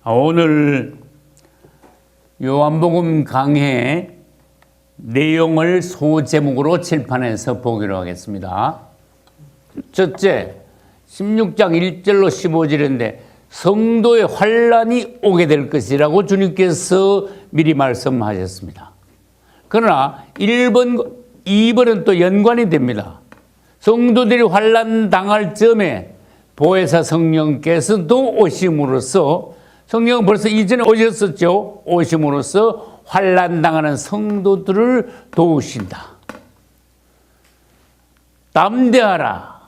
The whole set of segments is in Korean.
오늘 요한복음 강해 내용을 소제목으로 칠판에서 보기로 하겠습니다. 첫째, 16장 1절로 15절인데 성도의 환란이 오게 될 것이라고 주님께서 미리 말씀하셨습니다. 그러나 1번, 2번은 또 연관이 됩니다. 성도들이 환란 당할 점에 보혜사 성령께서도 오심으로써, 성령은 벌써 이전에 오셨었죠. 오심으로써 환란 당하는 성도들을 도우신다. 담대하라.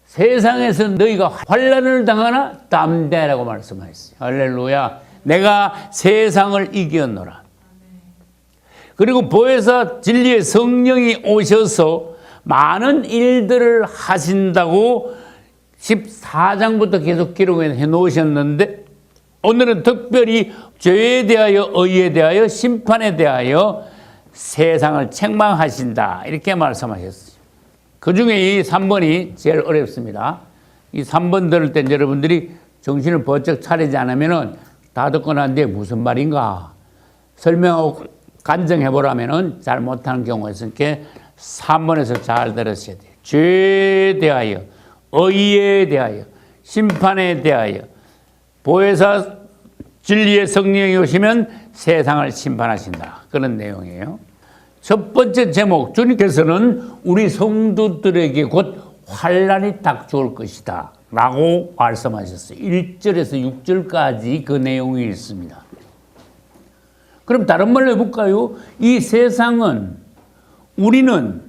세상에서 너희가 환란을 당하나 담대하라고 말씀하셨어요. 할렐루야. 내가 세상을 이겼노라. 그리고 보혜사 진리의 성령이 오셔서 많은 일들을 하신다고 14장부터 계속 기록해 놓으셨는데, 오늘은 특별히 죄에 대하여, 의에 대하여, 심판에 대하여 세상을 책망하신다, 이렇게 말씀하셨어요. 그 중에 이 3번이 제일 어렵습니다. 이 3번 들을 땐 여러분들이 정신을 번쩍 차리지 않으면 다 듣고 난 뒤에 무슨 말인가 설명하고 간증해보라면 잘 못하는 경우가 있으니까 3번에서 잘 들으셔야 돼요. 죄에 대하여, 의에 대하여, 심판에 대하여, 보혜사 진리의 성령이 오시면 세상을 심판하신다, 그런 내용이에요. 첫 번째 제목, 주님께서는 우리 성도들에게 곧 환란이 닥쳐올 것이다 라고 말씀하셨어요. 1절에서 6절까지 그 내용이 있습니다. 그럼 다른 말로 해볼까요? 이 세상은, 우리는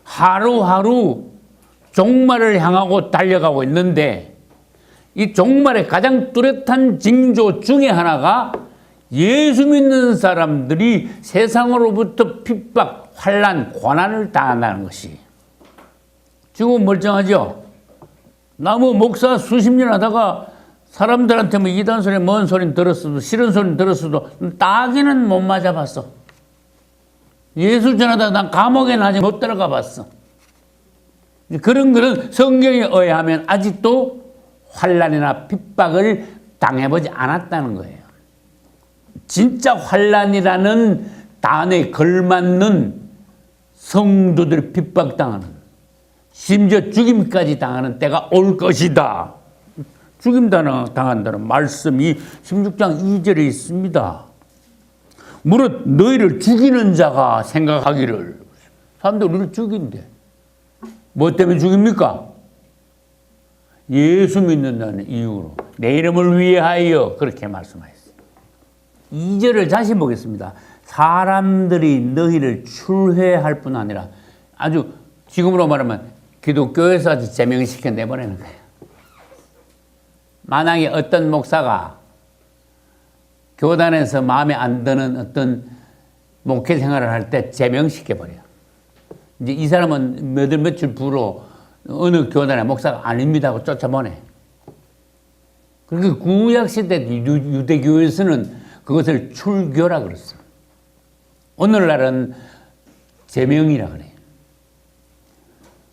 하루하루 종말을 향하고 달려가고 있는데, 이 종말의 가장 뚜렷한 징조 중에 하나가 예수 믿는 사람들이 세상으로부터 핍박, 환난, 고난을 당한다는 것이. 지금 멀쩡하죠? 나무 목사 수십 년 하다가 사람들한테 뭐 이단 소리, 먼 소리 들었어도, 싫은 소리 들었어도 따기는 못 맞아봤어. 예수 전하다가 난 감옥에는 아직 못 들어가 봤어. 그런 성경에 의하면 아직도 환난이나 핍박을 당해보지 않았다는 거예요. 진짜 환난이라는 단어에 걸맞는 성도들 핍박당하는, 심지어 죽임까지 당하는 때가 올 것이다. 죽임 당한다는 말씀이 16장 2절에 있습니다. 무릇 너희를 죽이는 자가 생각하기를. 사람들 우리를 죽인대. 뭐 때문에 죽입니까? 예수 믿는다는 이유로, 내 이름을 위하여, 그렇게 말씀하셨어요. 2절을 다시 보겠습니다. 사람들이 너희를 출회할 뿐 아니라, 아주 지금으로 말하면 기독교에서 아주 제명시켜 내보내는 거예요. 만약에 어떤 목사가 교단에서 마음에 안 드는 어떤 목회 생활을 할 때 제명시켜버려요. 이제 이 사람은 며칠 부로 어느 교단의 목사가 아닙니다 하고 쫓아보내. 그러니까 구약시대 유대교에서는 그것을 출교라 그랬어요. 오늘날은 제명이라 그래요.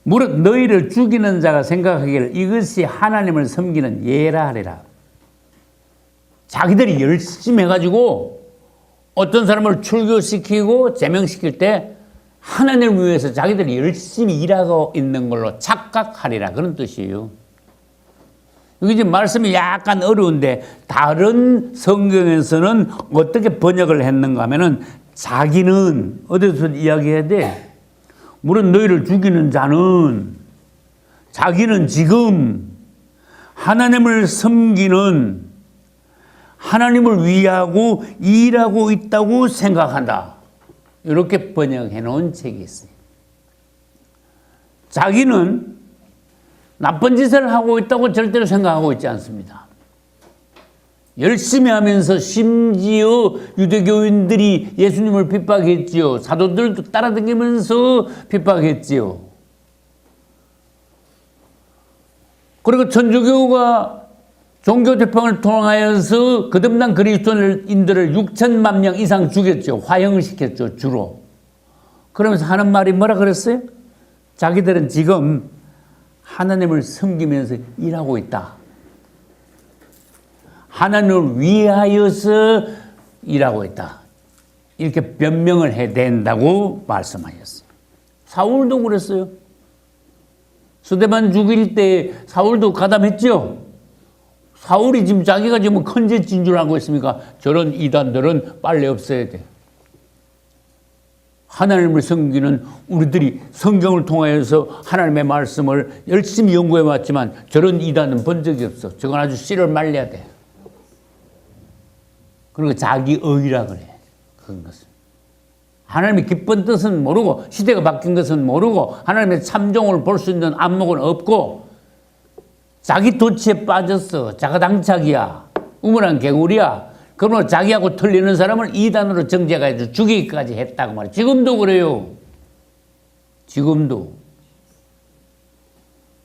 무릇 너희를 죽이는 자가 생각하기를 이것이 하나님을 섬기는 예라 하리라. 자기들이 열심히 해가지고 어떤 사람을 출교시키고 제명시킬 때 하나님을 위해서 자기들이 열심히 일하고 있는 걸로 착각하리라, 그런 뜻이에요. 여기 지금 말씀이 약간 어려운데 다른 성경에서는 어떻게 번역을 했는가 하면은, 자기는 어디서 이야기해야 돼? 물론 너희를 죽이는 자는, 자기는 지금 하나님을 섬기는, 하나님을 위하고 일하고 있다고 생각한다. 이렇게 번역해 놓은 책이 있어요. 자기는 나쁜 짓을 하고 있다고 절대로 생각하고 있지 않습니다. 열심히 하면서 심지어 유대교인들이 예수님을 핍박했지요. 사도들도 따라다니면서 핍박했지요. 그리고 천주교가 종교 재판을 통하여서 거듭난 그리스도인들을 6천만 명 이상 죽였죠. 화형을 시켰죠, 주로. 그러면서 하는 말이 뭐라 그랬어요? 자기들은 지금 하나님을 섬기면서 일하고 있다. 하나님을 위하여서 일하고 있다. 이렇게 변명을 해야 된다고 말씀하셨어요. 사울도 그랬어요. 스데반 죽일 때 사울도 가담했죠. 사울이 지금 자기가 지금 큰 죄진 줄 알고 있습니까? 저런 이단들은 빨리 없애야 돼. 하나님을 섬기는 우리들이 성경을 통하여서 하나님의 말씀을 열심히 연구해 왔지만 저런 이단은 본 적이 없어. 저건 아주 씨를 말려야 돼. 그리고 자기 의라 그래. 그런 것은. 하나님의 기쁜 뜻은 모르고 시대가 바뀐 것은 모르고 하나님의 참종을 볼 수 있는 안목은 없고 자기 도치에 빠졌어. 자가당착이야. 우물한 개구리야. 그러므로 자기하고 틀리는 사람을 이단으로 정죄해서 죽이기까지 했다고 말이에요. 지금도 그래요. 지금도.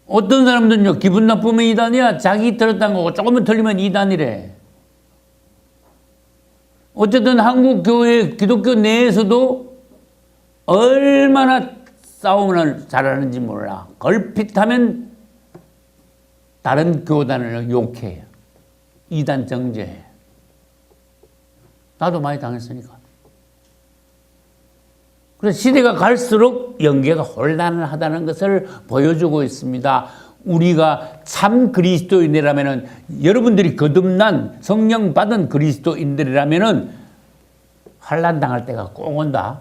어떤 사람들은요, 기분 나쁘면 이단이야. 자기 틀었다는 거고 조금만 틀리면 이단이래. 어쨌든 한국 교회, 기독교 내에서도 얼마나 싸움을 잘하는지 몰라. 걸핏하면 다른 교단을 욕해요. 이단 정죄해. 나도 많이 당했으니까. 그래서 시대가 갈수록 영계가 혼란하다는 것을 보여주고 있습니다. 우리가 참 그리스도인이라면은, 여러분들이 거듭난 성령 받은 그리스도인들이라면은 환난 당할 때가 꼭 온다.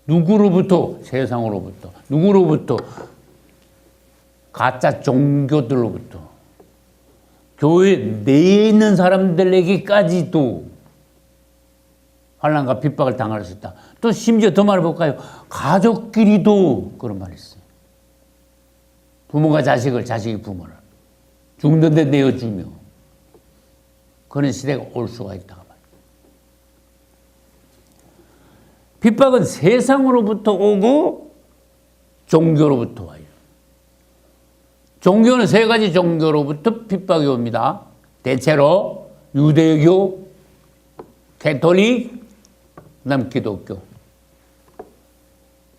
누구로부터? 세상으로부터. 누구로부터? 가짜 종교들로부터. 교회 내에 있는 사람들에게까지도 환난과 핍박을 당할 수 있다. 또 심지어 더 말해볼까요? 가족끼리도 그런 말이 있어요. 부모가 자식을, 자식이 부모를 죽는데 내어주며 그런 시대가 올 수가 있다고 말이에요. 핍박은 세상으로부터 오고 종교로부터 와요. 종교는 세 가지 종교로부터 핍박이 옵니다. 대체로 유대교, 가톨릭, 그다음 기독교.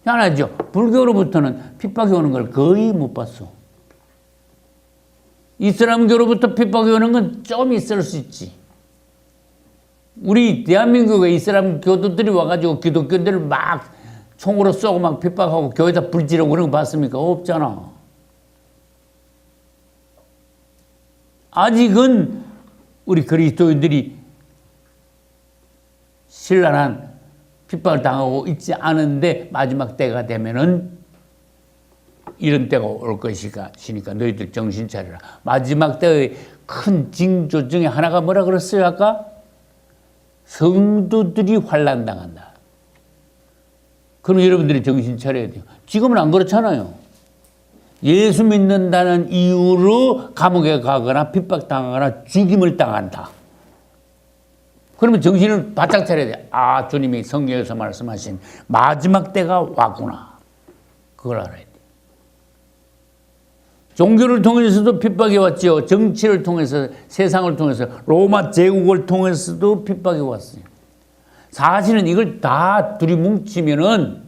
희한하죠. 불교로부터는 핍박이 오는 걸 거의 못 봤어. 이슬람교로부터 핍박이 오는 건 좀 있을 수 있지. 우리 대한민국에 이슬람 교도들이 와가지고 기독교인들을 막 총으로 쏘고 막 핍박하고 교회에다 불 지르고 그런 거 봤습니까? 없잖아. 아직은 우리 그리스도인들이 신랄한 핍박을 당하고 있지 않은데 마지막 때가 되면은 이런 때가 올 것이니까 너희들 정신 차려라. 마지막 때의 큰 징조 중에 하나가 뭐라 그랬어요 아까? 성도들이 환난당한다. 그럼 여러분들이 정신 차려야 돼요. 지금은 안 그렇잖아요. 예수 믿는다는 이유로 감옥에 가거나 핍박당하거나 죽임을 당한다. 그러면 정신을 바짝 차려야 돼. 아, 주님이 성경에서 말씀하신 마지막 때가 왔구나. 그걸 알아야 돼. 종교를 통해서도 핍박이 왔죠. 정치를 통해서, 세상을 통해서, 로마 제국을 통해서도 핍박이 왔어요. 사실은 이걸 다 둘이 뭉치면은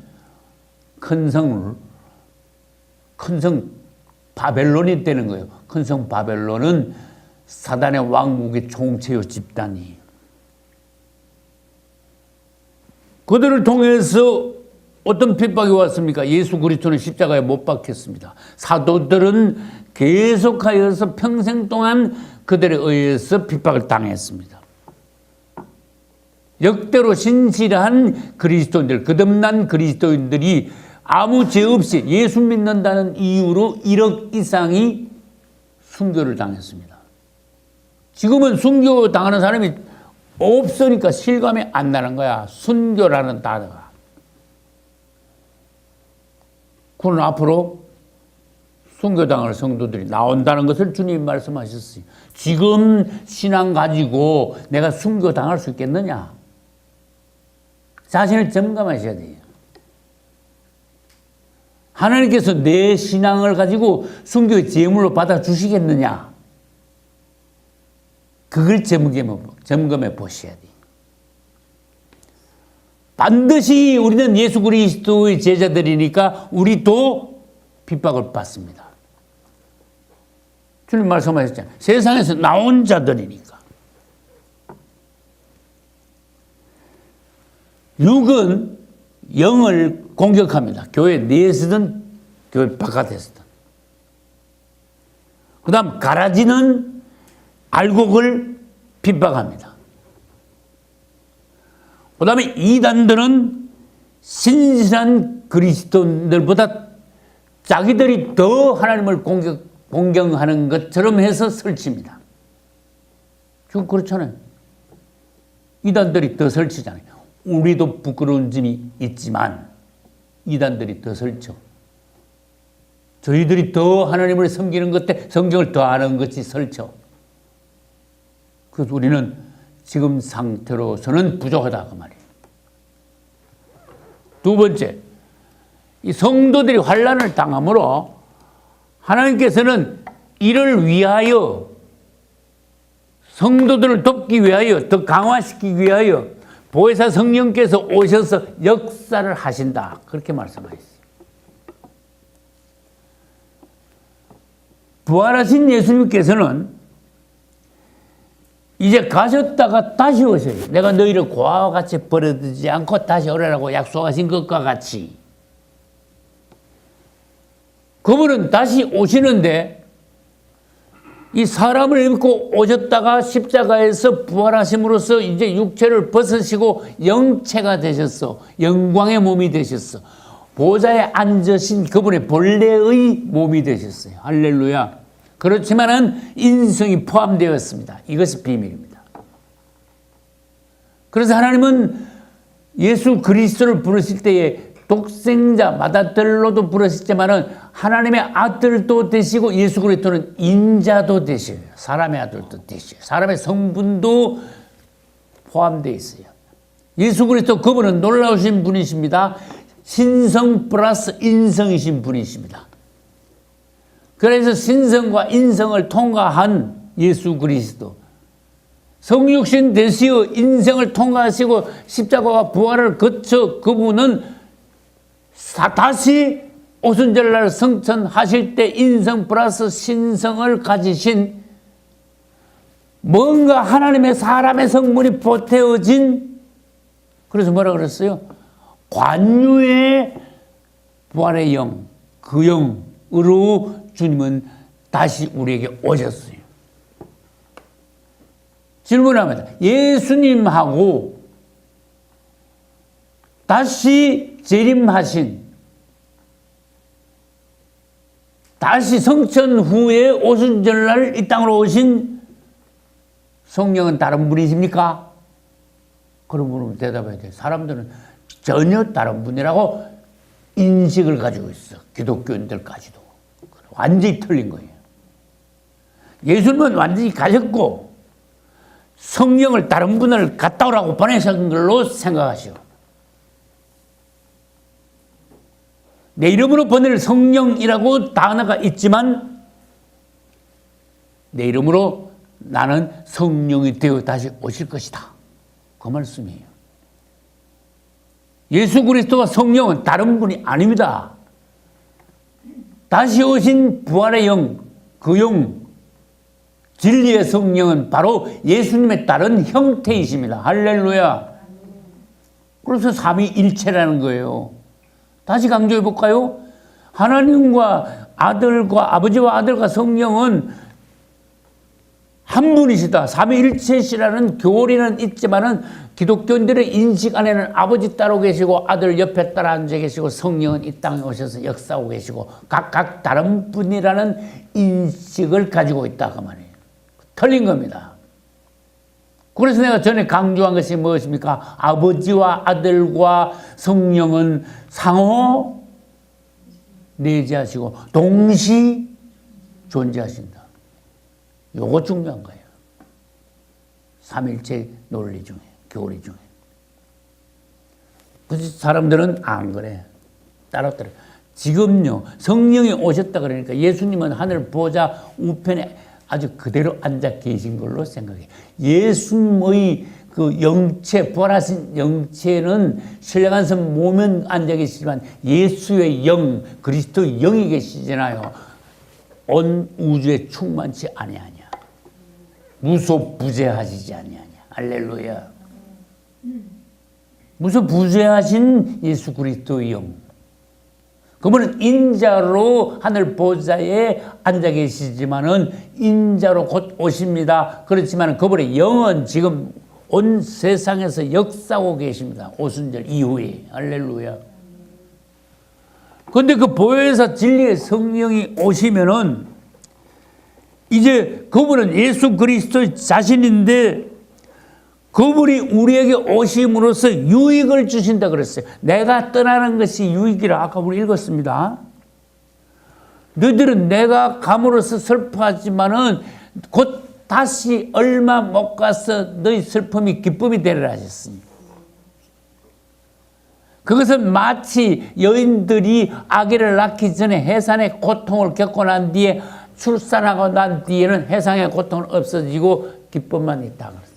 큰 성 바벨론이 되는 거예요. 큰 성 바벨론은 사단의 왕국의 총체요 집단이. 그들을 통해서 어떤 핍박이 왔습니까? 예수 그리스도는 십자가에 못 박혔습니다. 사도들은 계속하여서 평생 동안 그들에 의해서 핍박을 당했습니다. 역대로 신실한 그리스도인들, 거듭난 그리스도인들이 아무 죄 없이 예수 믿는다는 이유로 1억 이상이 순교를 당했습니다. 지금은 순교 당하는 사람이 없으니까 실감이 안 나는 거야. 순교라는 단어가. 그는 앞으로 순교당할 성도들이 나온다는 것을 주님이 말씀하셨어요. 지금 신앙 가지고 내가 순교당할 수 있겠느냐? 자신을 점검하셔야 돼요. 하나님께서 내 신앙을 가지고 순교의 제물로 받아주시겠느냐? 그걸 점검해 보셔야 돼요. 반드시 우리는 예수 그리스도의 제자들이니까 우리도 핍박을 받습니다. 주님 말씀하셨잖아요. 세상에서 나온 자들이니까. 육은 영을 공격합니다. 교회 내에서든 교회 바깥에서든. 그 다음 가라지는 알곡을 핍박합니다. 그 다음에 이단들은 신실한 그리스도인들보다 자기들이 더 하나님을 공경하는 것처럼 해서 설치입니다. 지금 그렇잖아요. 이단들이 더 설치잖아요. 우리도 부끄러운 점이 있지만 이단들이 더 설쳐. 저희들이 더 하나님을 섬기는 것 때 성경을 더 아는 것이 설쳐. 그래서 우리는 지금 상태로서는 부족하다 그 말이에요. 두 번째, 이 성도들이 환난을 당함으로 하나님께서는 이를 위하여 성도들을 돕기 위하여 더 강화시키기 위하여 보혜사 성령께서 오셔서 역사를 하신다. 그렇게 말씀하셨어요. 부활하신 예수님께서는 이제 가셨다가 다시 오셔요. 내가 너희를 고아와 같이 버려두지 않고 다시 오라고 약속하신 것과 같이. 그분은 다시 오시는데 이 사람을 입고 오셨다가 십자가에서 부활하심으로써 이제 육체를 벗으시고 영체가 되셨어. 영광의 몸이 되셨어. 보좌에 앉으신 그분의 본래의 몸이 되셨어요. 할렐루야. 그렇지만은 인성이 포함되었습니다. 이것이 비밀입니다. 그래서 하나님은 예수 그리스도를 부르실 때에 독생자 마다들로도 부르셨지만은 하나님의 아들도 되시고 예수 그리스도는 인자도 되셔요. 사람의 아들도 되셔요. 사람의 성분도 포함되어 있어요. 예수 그리스도 그분은 놀라우신 분이십니다. 신성 플러스 인성이신 분이십니다. 그래서 신성과 인성을 통과한 예수 그리스도. 성육신 되시어 인생을 통과하시고 십자가와 부활을 거쳐 그분은 다시 오순절날 성천하실 때 인성 플러스 신성을 가지신 뭔가 하나님의 사람의 성분이 보태어진 그래서 뭐라 그랬어요? 관유의 부활의 영, 그 영으로 주님은 다시 우리에게 오셨어요. 질문합니다. 예수님하고 다시 재림하신 다시 성천 후에 오순절날 이 땅으로 오신 성령은 다른 분이십니까? 그런 분은 대답해야 돼요. 사람들은 전혀 다른 분이라고 인식을 가지고 있어. 기독교인들까지도. 완전히 틀린 거예요. 예수님은 완전히 가셨고 성령을 다른 분을 갔다 오라고 보내신 걸로 생각하시오. 내 이름으로 보낼 성령이라고 단어가 있지만 내 이름으로 나는 성령이 되어 다시 오실 것이다. 그 말씀이에요. 예수 그리스도와 성령은 다른 분이 아닙니다. 다시 오신 부활의 영, 그 영, 진리의 성령은 바로 예수님의 다른 형태이십니다. 할렐루야. 그래서 삼위일체라는 거예요. 다시 강조해 볼까요? 하나님과 아들과 아버지와 아들과 성령은 한 분이시다. 삼위일체시라는 교리는 있지만은 기독교인들의 인식 안에는 아버지 따로 계시고 아들 옆에 따라 앉아 계시고 성령은 이 땅에 오셔서 역사하고 계시고 각각 다른 분이라는 인식을 가지고 있다 그 말이에요. 틀린 겁니다. 그래서 내가 전에 강조한 것이 무엇입니까? 아버지와 아들과 성령은 상호 내재하시고 동시 존재하신다. 요거 중요한 거예요. 삼일체 논리 중에, 교리 중에. 그래서 사람들은 안 그래. 따라따라. 지금요, 성령이 오셨다 그러니까 예수님은 하늘 보좌 우편에 아주 그대로 앉아 계신 걸로 생각해요. 예수님의 그 영체, 부활하신 영체는 신령한 몸은 앉아 계시지만 예수의 영, 그리스도의 영이 계시잖아요. 온 우주에 충만치 아니하냐. 무소부재하시지 아니하냐. 할렐루야. 무슨 부재하신 예수 그리스도의 영. 그분은 인자로 하늘 보좌에 앉아 계시지만은 인자로 곧 오십니다. 그렇지만 그분의 영은 지금 온 세상에서 역사하고 계십니다. 오순절 이후에. 할렐루야. 그런데 그 보혜사 진리의 성령이 오시면은 이제 그분은 예수 그리스도의 자신인데 그분이 우리에게 오심으로써 유익을 주신다 그랬어요. 내가 떠나는 것이 유익이라 아까 우리 읽었습니다. 너희들은 내가 감으로써 슬퍼하지만은 곧 다시 얼마 못 가서 너희 슬픔이 기쁨이 되리라 하셨습니다. 그것은 마치 여인들이 아기를 낳기 전에 해산의 고통을 겪고 난 뒤에 출산하고 난 뒤에는 해상의 고통은 없어지고 기쁨만 있다 그랬어요.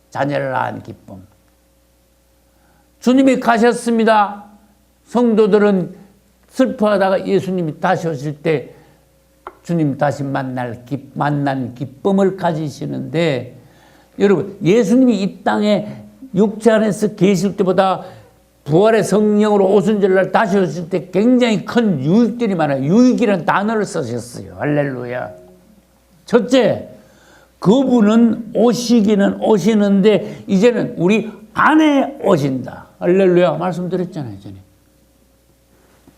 자녀를 낳은 기쁨. 주님이 가셨습니다. 성도들은 슬퍼하다가 예수님이 다시 오실 때 주님 다시 만난 기쁨을 가지시는데, 여러분 예수님이 이 땅에 육체 안에서 계실 때보다 부활의 성령으로 오순절날 다시 오실 때 굉장히 큰 유익들이 많아요. 유익이라는 단어를 쓰셨어요. 할렐루야. 첫째, 그분은 오시기는 오시는데 이제는 우리 안에 오신다. 할렐루야. 말씀드렸잖아요, 전에.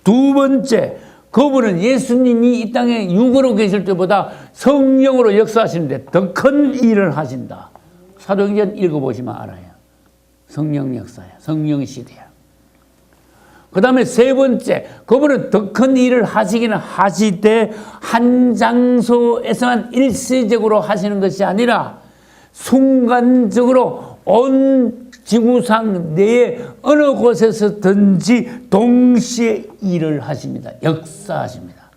두 번째, 그분은 예수님이 이 땅에 육으로 계실 때보다 성령으로 역사하시는데 더 큰 일을 하신다. 사도행전 읽어보시면 알아요. 성령 역사야. 성령 시대야. 그 다음에 세 번째, 그분은 더 큰 일을 하시기는 하시되 한 장소에서만 일시적으로 하시는 것이 아니라 순간적으로 온 지구상 내에 어느 곳에서든지 동시에 일을 하십니다. 역사하십니다.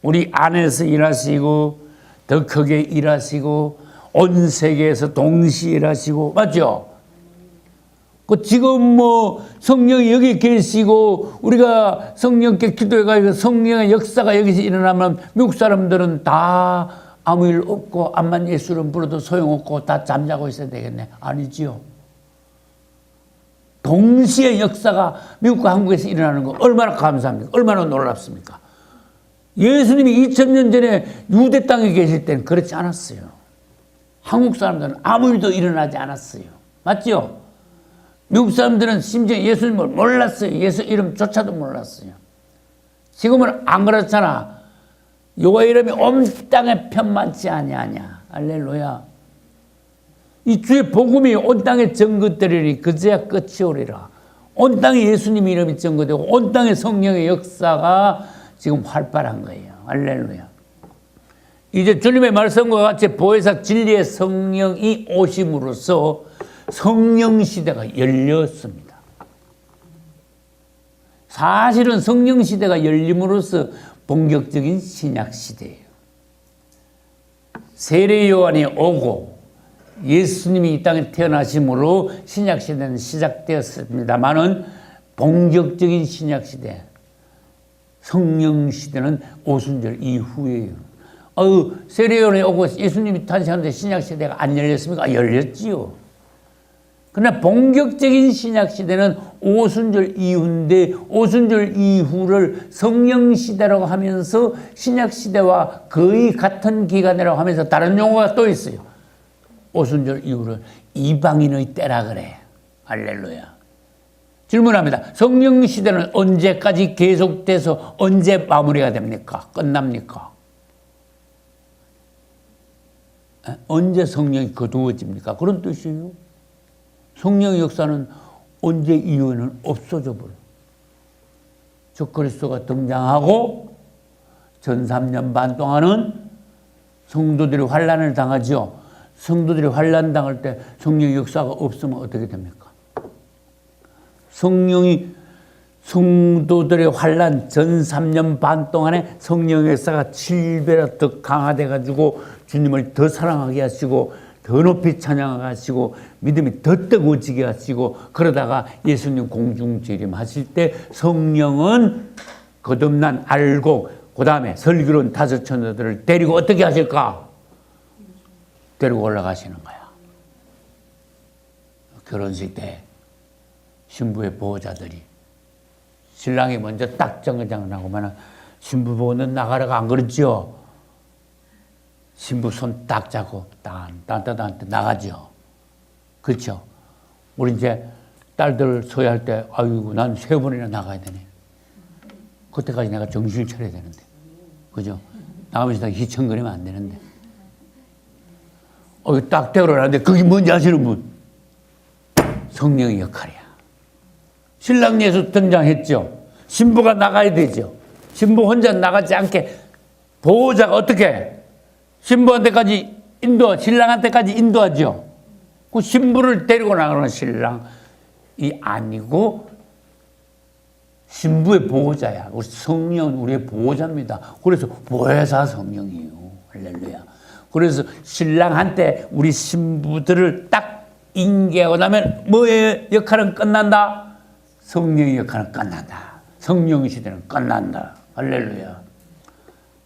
우리 안에서 일하시고 더 크게 일하시고 온 세계에서 동시에 일하시고, 맞죠? 지금 뭐 성령이 여기 계시고 우리가 성령께 기도해가지고 성령의 역사가 여기서 일어나면 미국 사람들은 다 아무 일 없고 암만 예수를 불러도 소용없고 다 잠자고 있어야 되겠네. 아니지요. 동시에 역사가 미국과 한국에서 일어나는 거 얼마나 감사합니까? 얼마나 놀랍습니까? 예수님이 2000년 전에 유대 땅에 계실 때는 그렇지 않았어요. 한국 사람들은 아무 일도 일어나지 않았어요. 맞죠? 미국 사람들은 심지어 예수님을 몰랐어요. 예수 이름조차도 몰랐어요. 지금은 안 그렇잖아. 여호와 이름이 온 땅에 편만치 아니하냐. 할렐루야. 이 주의 복음이 온 땅에 전거되리니 그제야 끝이 오리라. 온 땅에 예수님 이름이 전거되고 온 땅에 성령의 역사가 지금 활발한 거예요. 할렐루야. 이제 주님의 말씀과 같이 보혜사 진리의 성령이 오심으로써 성령 시대가 열렸습니다. 사실은 성령 시대가 열림으로써 본격적인 신약 시대예요. 세례 요한이 오고 예수님이 이 땅에 태어나심으로 신약 시대는 시작되었습니다만은 본격적인 신약 시대, 성령 시대는 오순절 이후예요. 세례 요한이 오고 예수님이 탄생하는데 신약 시대가 안 열렸습니까? 열렸지요. 그러나 본격적인 신약 시대는 오순절 이후인데 오순절 이후를 성령 시대라고 하면서 신약 시대와 거의 같은 기간이라고 하면서 다른 용어가 또 있어요. 오순절 이후를 이방인의 때라 그래. 할렐루야. 질문합니다. 성령 시대는 언제까지 계속돼서 언제 마무리가 됩니까? 끝납니까? 언제 성령이 거두어집니까? 그런 뜻이에요. 성령의 역사는 언제 이후에는 없어져 버려. 저 그리스도가 등장하고 전 3년 반 동안은 성도들이 환난을 당하죠. 성도들이 환난 당할 때 성령의 역사가 없으면 어떻게 됩니까? 성도들의 환난 전 3년 반 동안에 성령의 역사가 7배나 더 강화돼 가지고 주님을 더 사랑하게 하시고 더 높이 찬양하게 하시고 믿음이 더 뜨거워지게 하시고, 그러다가 예수님 공중재림하실 때 성령은 거듭난 알고 그 다음에 슬기로운 다섯 처녀들을 데리고 어떻게 하실까? 데리고 올라가시는 거야. 결혼식 때 신부의 보호자들이. 신랑이 먼저 딱 정거장을 나고만은 신부 보호는 나가라가 안 그러죠. 신부 손 딱 잡고 딴딴딴딴 나가죠. 그렇죠. 우리 이제 딸들 소개할 때 아이고 난 3번이나 나가야 되네. 그때까지 내가 정신을 차려야 되는데. 그죠? 나가면서 희청거리면 안 되는데. 딱 대우를 그게 뭔지 아시는 분? 성령의 역할이야. 신랑 예수 등장했죠. 신부가 나가야 되죠. 신부 혼자 나가지 않게 보호자가 어떻게 신부한테까지 신랑한테까지 인도하죠. 그 신부를 데리고 나가는 신랑이 아니고 신부의 보호자야. 우리 성령은 우리의 보호자입니다. 그래서 보혜사 성령이에요. 할렐루야. 그래서 신랑한테 우리 신부들을 딱 인계하고 나면 뭐의 역할은 끝난다? 성령의 역할은 끝난다. 성령 시대는 끝난다. 할렐루야.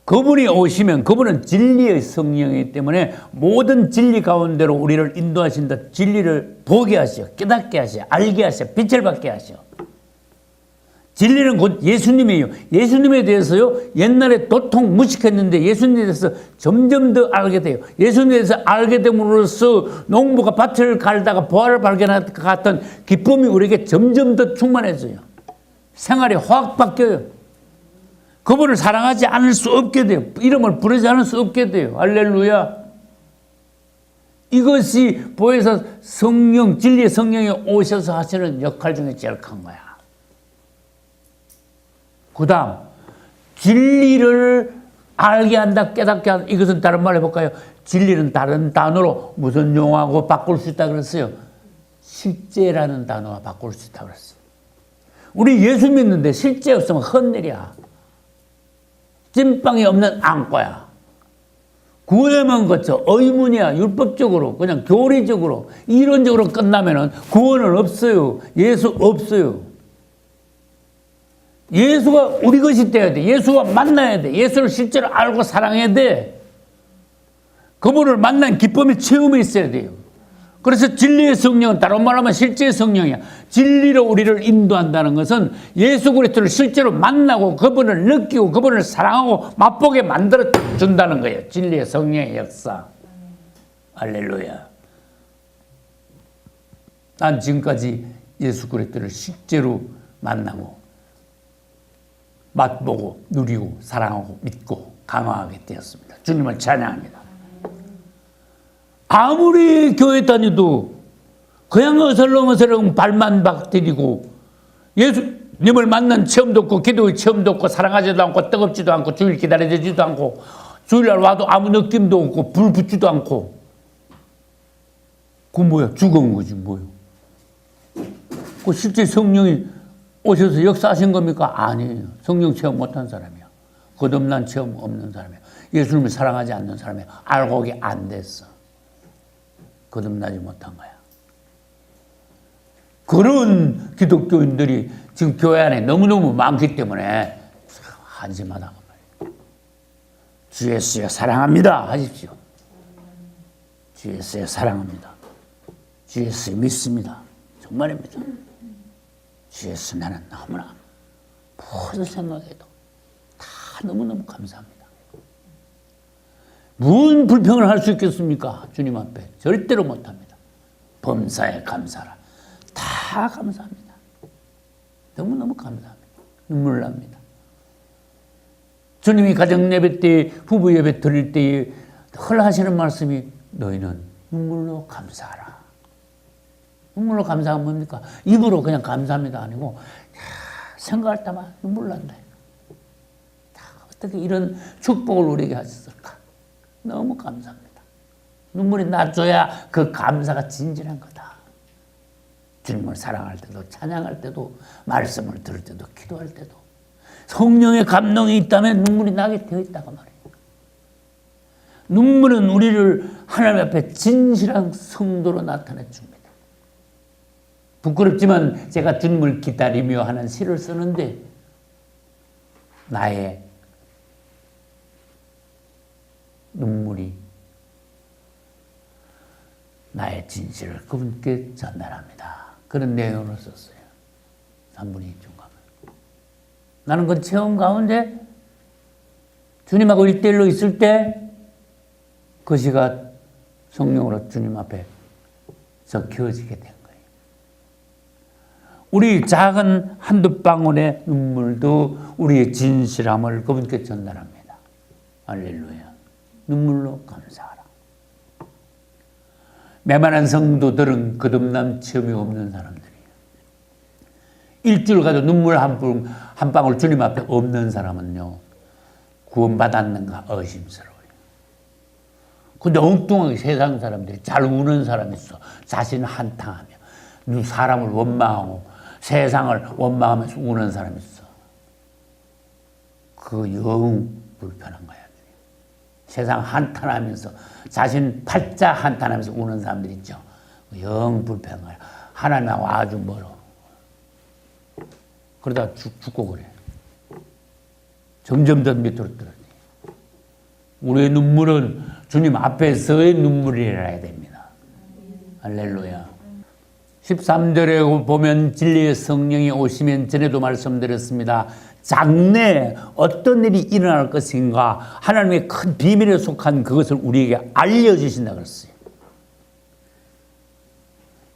그분이 오시면 그분은 진리의 성령이기 때문에 모든 진리 가운데로 우리를 인도하신다. 진리를 보게 하시오. 깨닫게 하시오. 알게 하시오. 빛을 받게 하시오. 진리는 곧 예수님이에요. 예수님에 대해서요, 옛날에 도통 무식했는데 예수님에 대해서 점점 더 알게 돼요. 예수님에 대해서 알게 됨으로써 농부가 밭을 갈다가 보화를 발견한 것 같은 기쁨이 우리에게 점점 더 충만해져요. 생활이 확 바뀌어요. 그분을 사랑하지 않을 수 없게 돼요. 이름을 부르지 않을 수 없게 돼요. 할렐루야. 이것이 보혜사 성령, 진리의 성령이 오셔서 하시는 역할 중에 제일 큰 거야. 그 다음, 진리를 알게 한다, 깨닫게 한다. 이것은 다른 말로 해볼까요? 진리는 다른 단어로 무슨 용어하고 바꿀 수 있다 그랬어요? 실제라는 단어와 바꿀 수 있다 그랬어요. 우리 예수 믿는데 실제 없으면 헛일이야. 찐빵이 없는 앙꼬야. 구원만 거쳐 의문이야. 율법적으로 그냥 교리적으로 이론적으로 끝나면은 구원은 없어요. 예수 없어요. 예수가 우리 것이 돼야 돼. 예수가 만나야 돼. 예수를 실제로 알고 사랑해야 돼. 그분을 만난 기쁨의 체험이 있어야 돼요. 그래서 진리의 성령은 다른 말하면 실제의 성령이야. 진리로 우리를 인도한다는 것은 예수 그리스도를 실제로 만나고 그분을 느끼고 그분을 사랑하고 맛보게 만들어 준다는 거예요. 진리의 성령의 역사. 할렐루야. 난 지금까지 예수 그리스도를 실제로 만나고 맛보고 누리고 사랑하고 믿고 강화하게 되었습니다. 주님을 찬양합니다. 아무리 교회 다니도 그냥 어슬렁어슬렁 발만 박들이고 예수님을 만난 체험도 없고 기도의 체험도 없고 사랑하지도 않고 뜨겁지도 않고 주일 기다려지도 않고 주일날 와도 아무 느낌도 없고 불 붙지도 않고 그건 뭐야? 죽은 거지 뭐야? 그 실제 성령이 오셔서 역사하신 겁니까? 아니에요. 성령 체험 못한 사람이야. 거듭난 체험 없는 사람이야. 예수님을 사랑하지 않는 사람이야. 알곡이 안 됐어. 거듭나지 못한 거야. 그런 기독교인들이 지금 교회 안에 너무너무 많기 때문에 한심하다고 말이에요. 주 예수여 사랑합니다 하십시오. 주 예수여 사랑합니다. 주 예수 믿습니다. 정말입니다. 주 예수 나는 너무나 무슨 생각해도 다 너무너무 감사합니다. 무슨 불평을 할 수 있겠습니까? 주님 앞에 절대로 못합니다. 범사에 감사라. 다 감사합니다. 너무너무 감사합니다. 눈물 납니다. 주님이 가정 예배 때 부부 예배 드릴 때에 늘 하시는 말씀이 너희는 눈물로 감사하라. 눈물로 감사하면 뭡니까? 입으로 그냥 감사합니다 아니고 생각할 때만 눈물 난다. 어떻게 이런 축복을 우리에게 하셨을까? 너무 감사합니다. 눈물이 나줘야 그 감사가 진실한 거다. 주님을 사랑할 때도 찬양할 때도 말씀을 들을 때도 기도할 때도 성령의 감동이 있다면 눈물이 나게 되어 있다고 말해요. 눈물은 우리를 하나님 앞에 진실한 성도로 나타내 줍니다. 부끄럽지만 제가 주님을 기다리며 하는 시를 쓰는데 나의 눈물이 나의 진실을 그분께 전달합니다. 그런 내용으로 썼어요. 3분의 2쯤 가면. 나는 그 체험 가운데 주님하고 1대1로 있을 때 그 시가 성령으로 주님 앞에서 키워지게 된 거예요. 우리 작은 한두 방울의 눈물도 우리의 진실함을 그분께 전달합니다. 할렐루야. 눈물로 감사하라. 메마른 성도들은 거듭남 체험이 없는 사람들이에요. 일주일 가도 눈물 한 방울 주님 앞에 없는 사람은요, 구원받았는가 의심스러워요. 근데 엉뚱하게 세상 사람들이 잘 우는 사람이 있어. 자신 한탕하며 사람을 원망하고 세상을 원망하면서 우는 사람이 있어. 그 영 불편한 거야. 세상 한탄하면서 자신 팔자 한탄하면서 우는 사람들 있죠. 영 불편한 거야. 하나님하고 아주 멀어. 그러다 죽고 그래. 점점 더 밑으로 떨어져. 우리의 눈물은 주님 앞에서의 눈물이라 해야 됩니다. 할렐루야. 13절에 보면 진리의 성령이 오시면 전에도 말씀드렸습니다. 장래에 어떤 일이 일어날 것인가 하나님의 큰 비밀에 속한 그것을 우리에게 알려주신다고 그랬어요.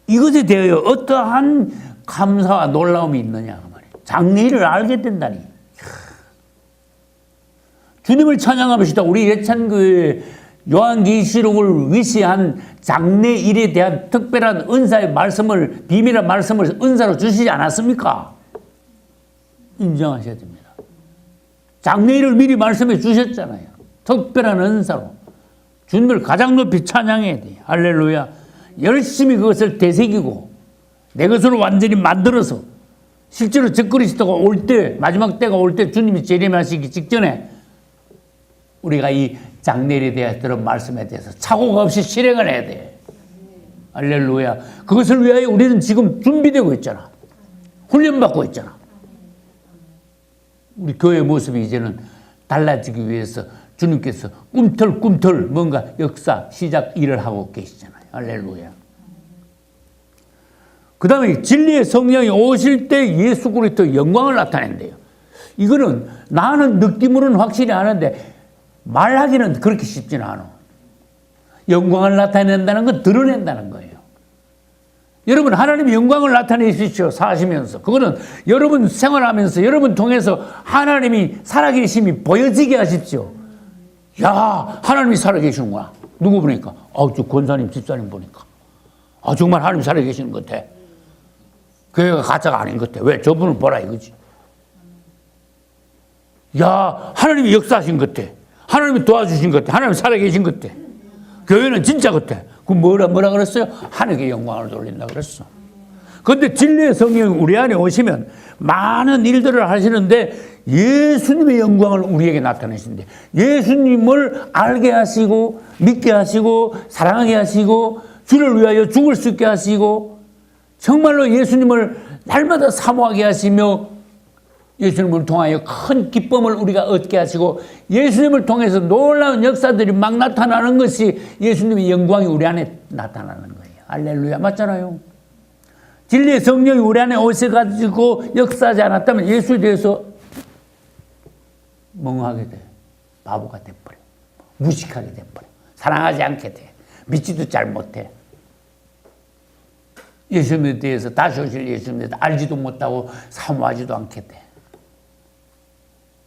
이것에 대하여 어떠한 감사와 놀라움이 있느냐 그 말이에요. 장래일을 알게 된다니. 주님을 찬양합시다. 우리 예찬교회 요한계시록을 위시한 장래일에 대한 특별한 은사의 말씀을, 비밀의 말씀을 은사로 주시지 않았습니까? 인정하셔야 됩니다. 장래일을 미리 말씀해 주셨잖아요. 특별한 은사로. 주님을 가장 높이 찬양해야 돼요. 할렐루야. 열심히 그것을 되새기고 내 것으로 완전히 만들어서 실제로 적그리스도가 올 때, 마지막 때가 올 때 주님이 재림하시기 직전에 우리가 이 장래일에 대해서 들은 말씀에 대해서 착오가 없이 실행을 해야 돼. 할렐루야. 그것을 위하여 우리는 지금 준비되고 있잖아. 훈련받고 있잖아. 우리 교회의 모습이 이제는 달라지기 위해서 주님께서 꿈틀꿈틀 뭔가 역사, 시작 일을 하고 계시잖아요. 할렐루야. 그 다음에 진리의 성령이 오실 때 예수 그리스도의 영광을 나타낸대요. 이거는 나는 느낌으로는 확실히 아는데 말하기는 그렇게 쉽지는 않아. 영광을 나타낸다는 건 드러낸다는 거예요. 여러분 하나님의 영광을 나타내십시오. 사시면서. 그거는 여러분 생활하면서 여러분 통해서 하나님이 살아계심이 보여지게 하십시오. 야, 하나님이 살아계시는구나. 누구 보니까? 저 권사님 집사님 보니까. 정말 하나님이 살아계시는 것 같아. 교회가 가짜가 아닌 것 같아. 왜? 저분을 보라 이거지. 야, 하나님이 역사하신 것 같아. 하나님이 도와주신 것 같아. 하나님이 살아계신 것 같아. 교회는 진짜 같아. 그 뭐라 그랬어요? 하나님께 영광을 돌린다 그랬어. 그런데 진리의 성령이 우리 안에 오시면 많은 일들을 하시는데 예수님의 영광을 우리에게 나타내신대. 예수님을 알게 하시고 믿게 하시고 사랑하게 하시고 주를 위하여 죽을 수 있게 하시고 정말로 예수님을 날마다 사모하게 하시며 예수님을 통하여 큰 기쁨을 우리가 얻게 하시고 예수님을 통해서 놀라운 역사들이 막 나타나는 것이 예수님의 영광이 우리 안에 나타나는 거예요. 할렐루야. 맞잖아요. 진리의 성령이 우리 안에 오셔가지고 역사하지 않았다면 예수에 대해서 멍하게 돼. 바보가 돼버려. 무식하게 돼버려. 사랑하지 않게 돼. 믿지도 잘 못해. 예수님에 대해서 다시 오실 예수님에 대해서 알지도 못하고 사모하지도 않게 돼.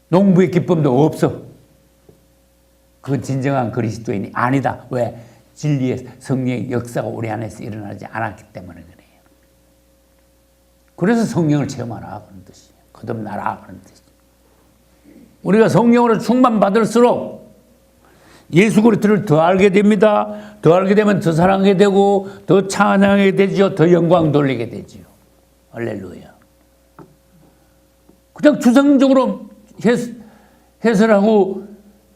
농부의 기쁨도 없어. 그건 진정한 그리스도인이 아니다. 왜? 진리의 성령의 역사가 우리 안에서 일어나지 않았기 때문에 그래요. 그래서 성령을 체험하라 그런 뜻이에요. 거듭나라 그런 뜻이에요. 우리가 성령으로 충만받을수록 예수 그리스도를 더 알게 됩니다. 더 알게 되면 더 사랑하게 되고 더 찬양하게 되죠. 더 영광 돌리게 되죠. 할렐루야. 그냥 추상적으로 해설하고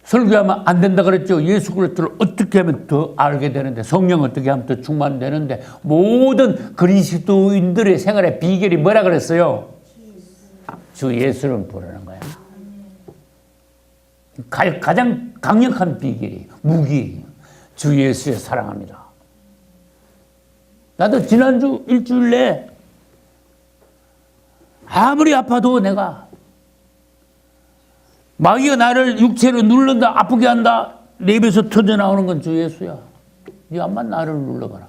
설교하면 안 된다 그랬죠. 예수 그리스도를 어떻게 하면 더 알게 되는데, 성령 어떻게 하면 더 충만되는데, 모든 그리스도인들의 생활의 비결이 뭐라 그랬어요? 주 예수를 부르는 거야. 가장 강력한 비결이에요. 무기예요. 주 예수의 사랑합니다. 나도 지난주 일주일 내에 아무리 아파도 내가 마귀가 나를 육체로 눌른다, 아프게 한다, 내 입에서 터져나오는 건 주 예수야. 네 암만 나를 눌러봐라.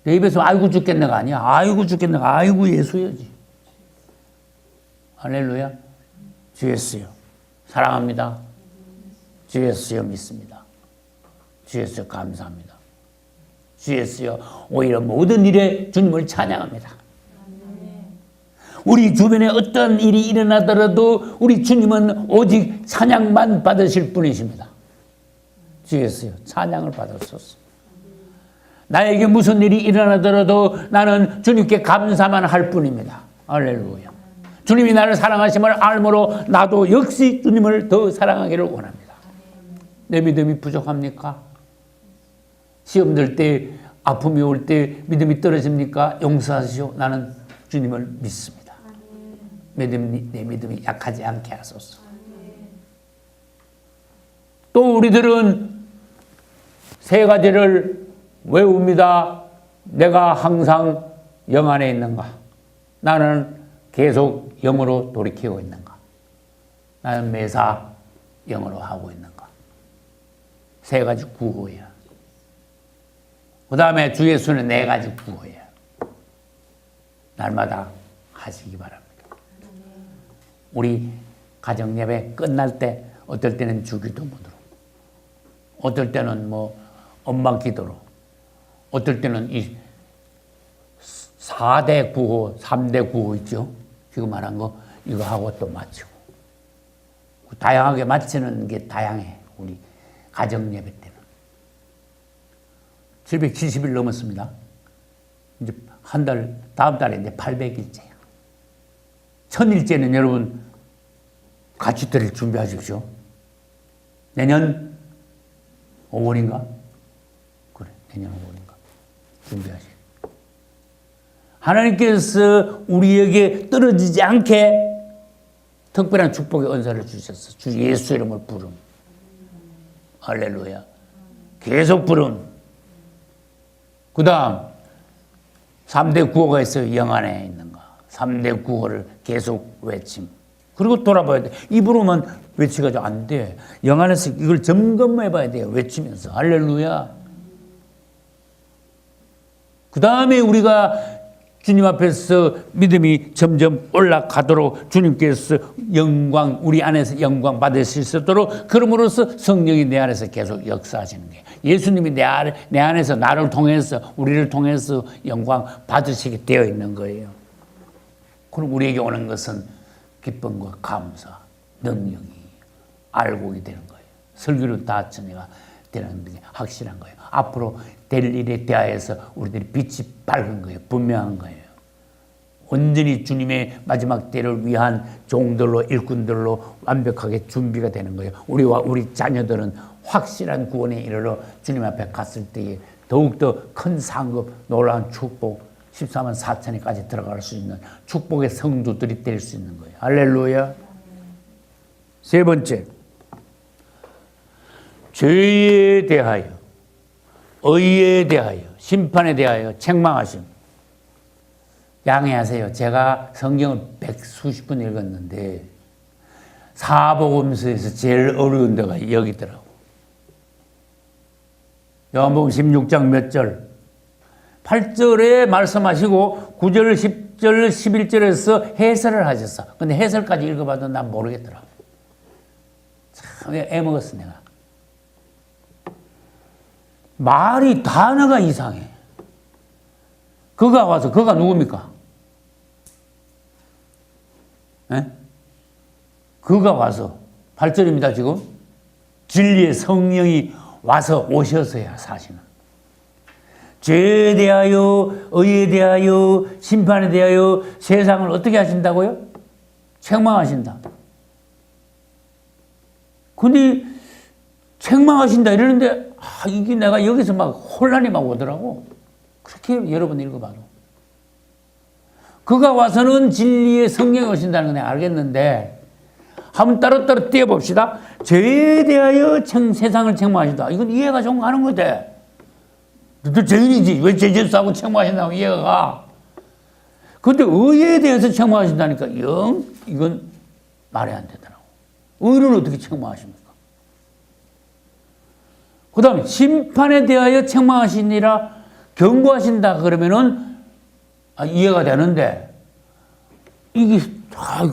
내 입에서 아이고 죽겠네가 아니야. 아이고 죽겠네가 아이고 예수야지. 할렐루야. 주 예수요. 사랑합니다. 주 예수요 믿습니다. 주 예수요 감사합니다. 주 예수요 오히려 모든 일에 주님을 찬양합니다. 우리 주변에 어떤 일이 일어나더라도 우리 주님은 오직 찬양만 받으실 분이십니다. 주 예수요 찬양을 받았었어. 나에게 무슨 일이 일어나더라도 나는 주님께 감사만 할 뿐입니다. 할렐루야. 주님이 나를 사랑하심을 알므로 나도 역시 주님을 더 사랑하기를 원합니다. 내 믿음이 부족합니까? 시험 들 때, 아픔이 올 때 믿음이 떨어집니까? 용서하시오. 나는 주님을 믿습니다. 내 믿음이 약하지 않게 하소서. 또 우리들은 세 가지를 외웁니다. 내가 항상 영 안에 있는가? 나는 계속 영으로 돌이키고 있는가? 나는 매사 영으로 하고 있는가? 세 가지 구호야. 그 다음에 주 예수는 네 가지 구호야. 날마다 하시기 바랍니다. 우리 가정예배 끝날 때 어떨 때는 주기도문으로, 어떨 때는 엄마 기도로, 어떨 때는 이 4대 구호, 3대 구호 있죠? 지금 말한 거 이거 하고 또 마치고. 다양하게 마치는 게 다양해. 우리 가정예배 때는. 770일 넘었습니다. 이제 한 달, 다음 달에 이제 800일째야. 1000일째는 여러분 같이 드릴 준비하십시오. 내년 5월인가? 그래, 내년 5월인가? 준비하십시오. 하나님께서 우리에게 떨어지지 않게 특별한 축복의 은사를 주셨어. 주 예수 이름을 부름. 할렐루야. 계속 부름. 그 다음 3대 구호가 있어요. 영 안에 있는가. 3대 구호를 계속 외침. 그리고 돌아봐야 돼. 입으로만 외치가지고 안 돼. 영 안에서 이걸 점검해 봐야 돼요. 외치면서. 할렐루야. 그 다음에 우리가 주님 앞에서 믿음이 점점 올라가도록 주님께서 영광, 우리 안에서 영광 받으실 수 있도록 그럼으로써 성령이 내 안에서 계속 역사하시는 거예요. 예수님이 내 안에서 나를 통해서, 우리를 통해서 영광 받으시게 되어 있는 거예요. 그럼 우리에게 오는 것은 기쁨과 감사, 능력이 알고 되는 거예요. 설교로 다 전해가 되는 게 확실한 거예요. 앞으로 될 일에 대하여서 우리들이 빛이 밝은 거예요. 분명한 거예요. 온전히 주님의 마지막 때를 위한 종들로, 일꾼들로 완벽하게 준비가 되는 거예요. 우리와 우리 자녀들은 확실한 구원에 이르러 주님 앞에 갔을 때에 더욱더 큰 상급, 놀라운 축복, 14만 4천에까지 들어갈 수 있는 축복의 성도들이 될 수 있는 거예요. 할렐루야. 세 번째, 죄에 대하여, 의에 대하여, 심판에 대하여 책망하심. 양해하세요. 제가 성경을 백수십 번 읽었는데 사복음서에서 제일 어려운 데가 여기더라고. 요한복음 16장 몇 절? 8절에 말씀하시고 9절, 10절, 11절에서 해설을 하셨어. 근데 해설까지 읽어봐도 난 모르겠더라고. 참 애먹었어 내가. 말이 단어가 이상해. 그가 와서, 그가 누굽니까? 에? 그가 와서, 8절입니다, 지금. 진리의 성령이 와서 오셔서야 사시는. 죄에 대하여, 의에 대하여, 심판에 대하여 세상을 어떻게 하신다고요? 책망하신다. 근데 책망하신다 이러는데 이게 내가 여기서 막 혼란이 막 오더라고. 그렇게 여러 번 읽어봐도. 그가 와서는 진리의 성령이 오신다는 건 내가 알겠는데 한번 따로따로 띄워봅시다. 죄에 대하여 세상을 책망하신다. 이건 이해가 좀 가는 거대. 너 죄인이지. 왜 죄짓고 책망하신다고 이해가 가. 근데 의에 대해서 책망하신다니까 이건 말이 안 되더라고. 의를 어떻게 책망하십니까? 그 다음에 심판에 대하여 책망하시니라 경고하신다 그러면은 이해가 되는데 이게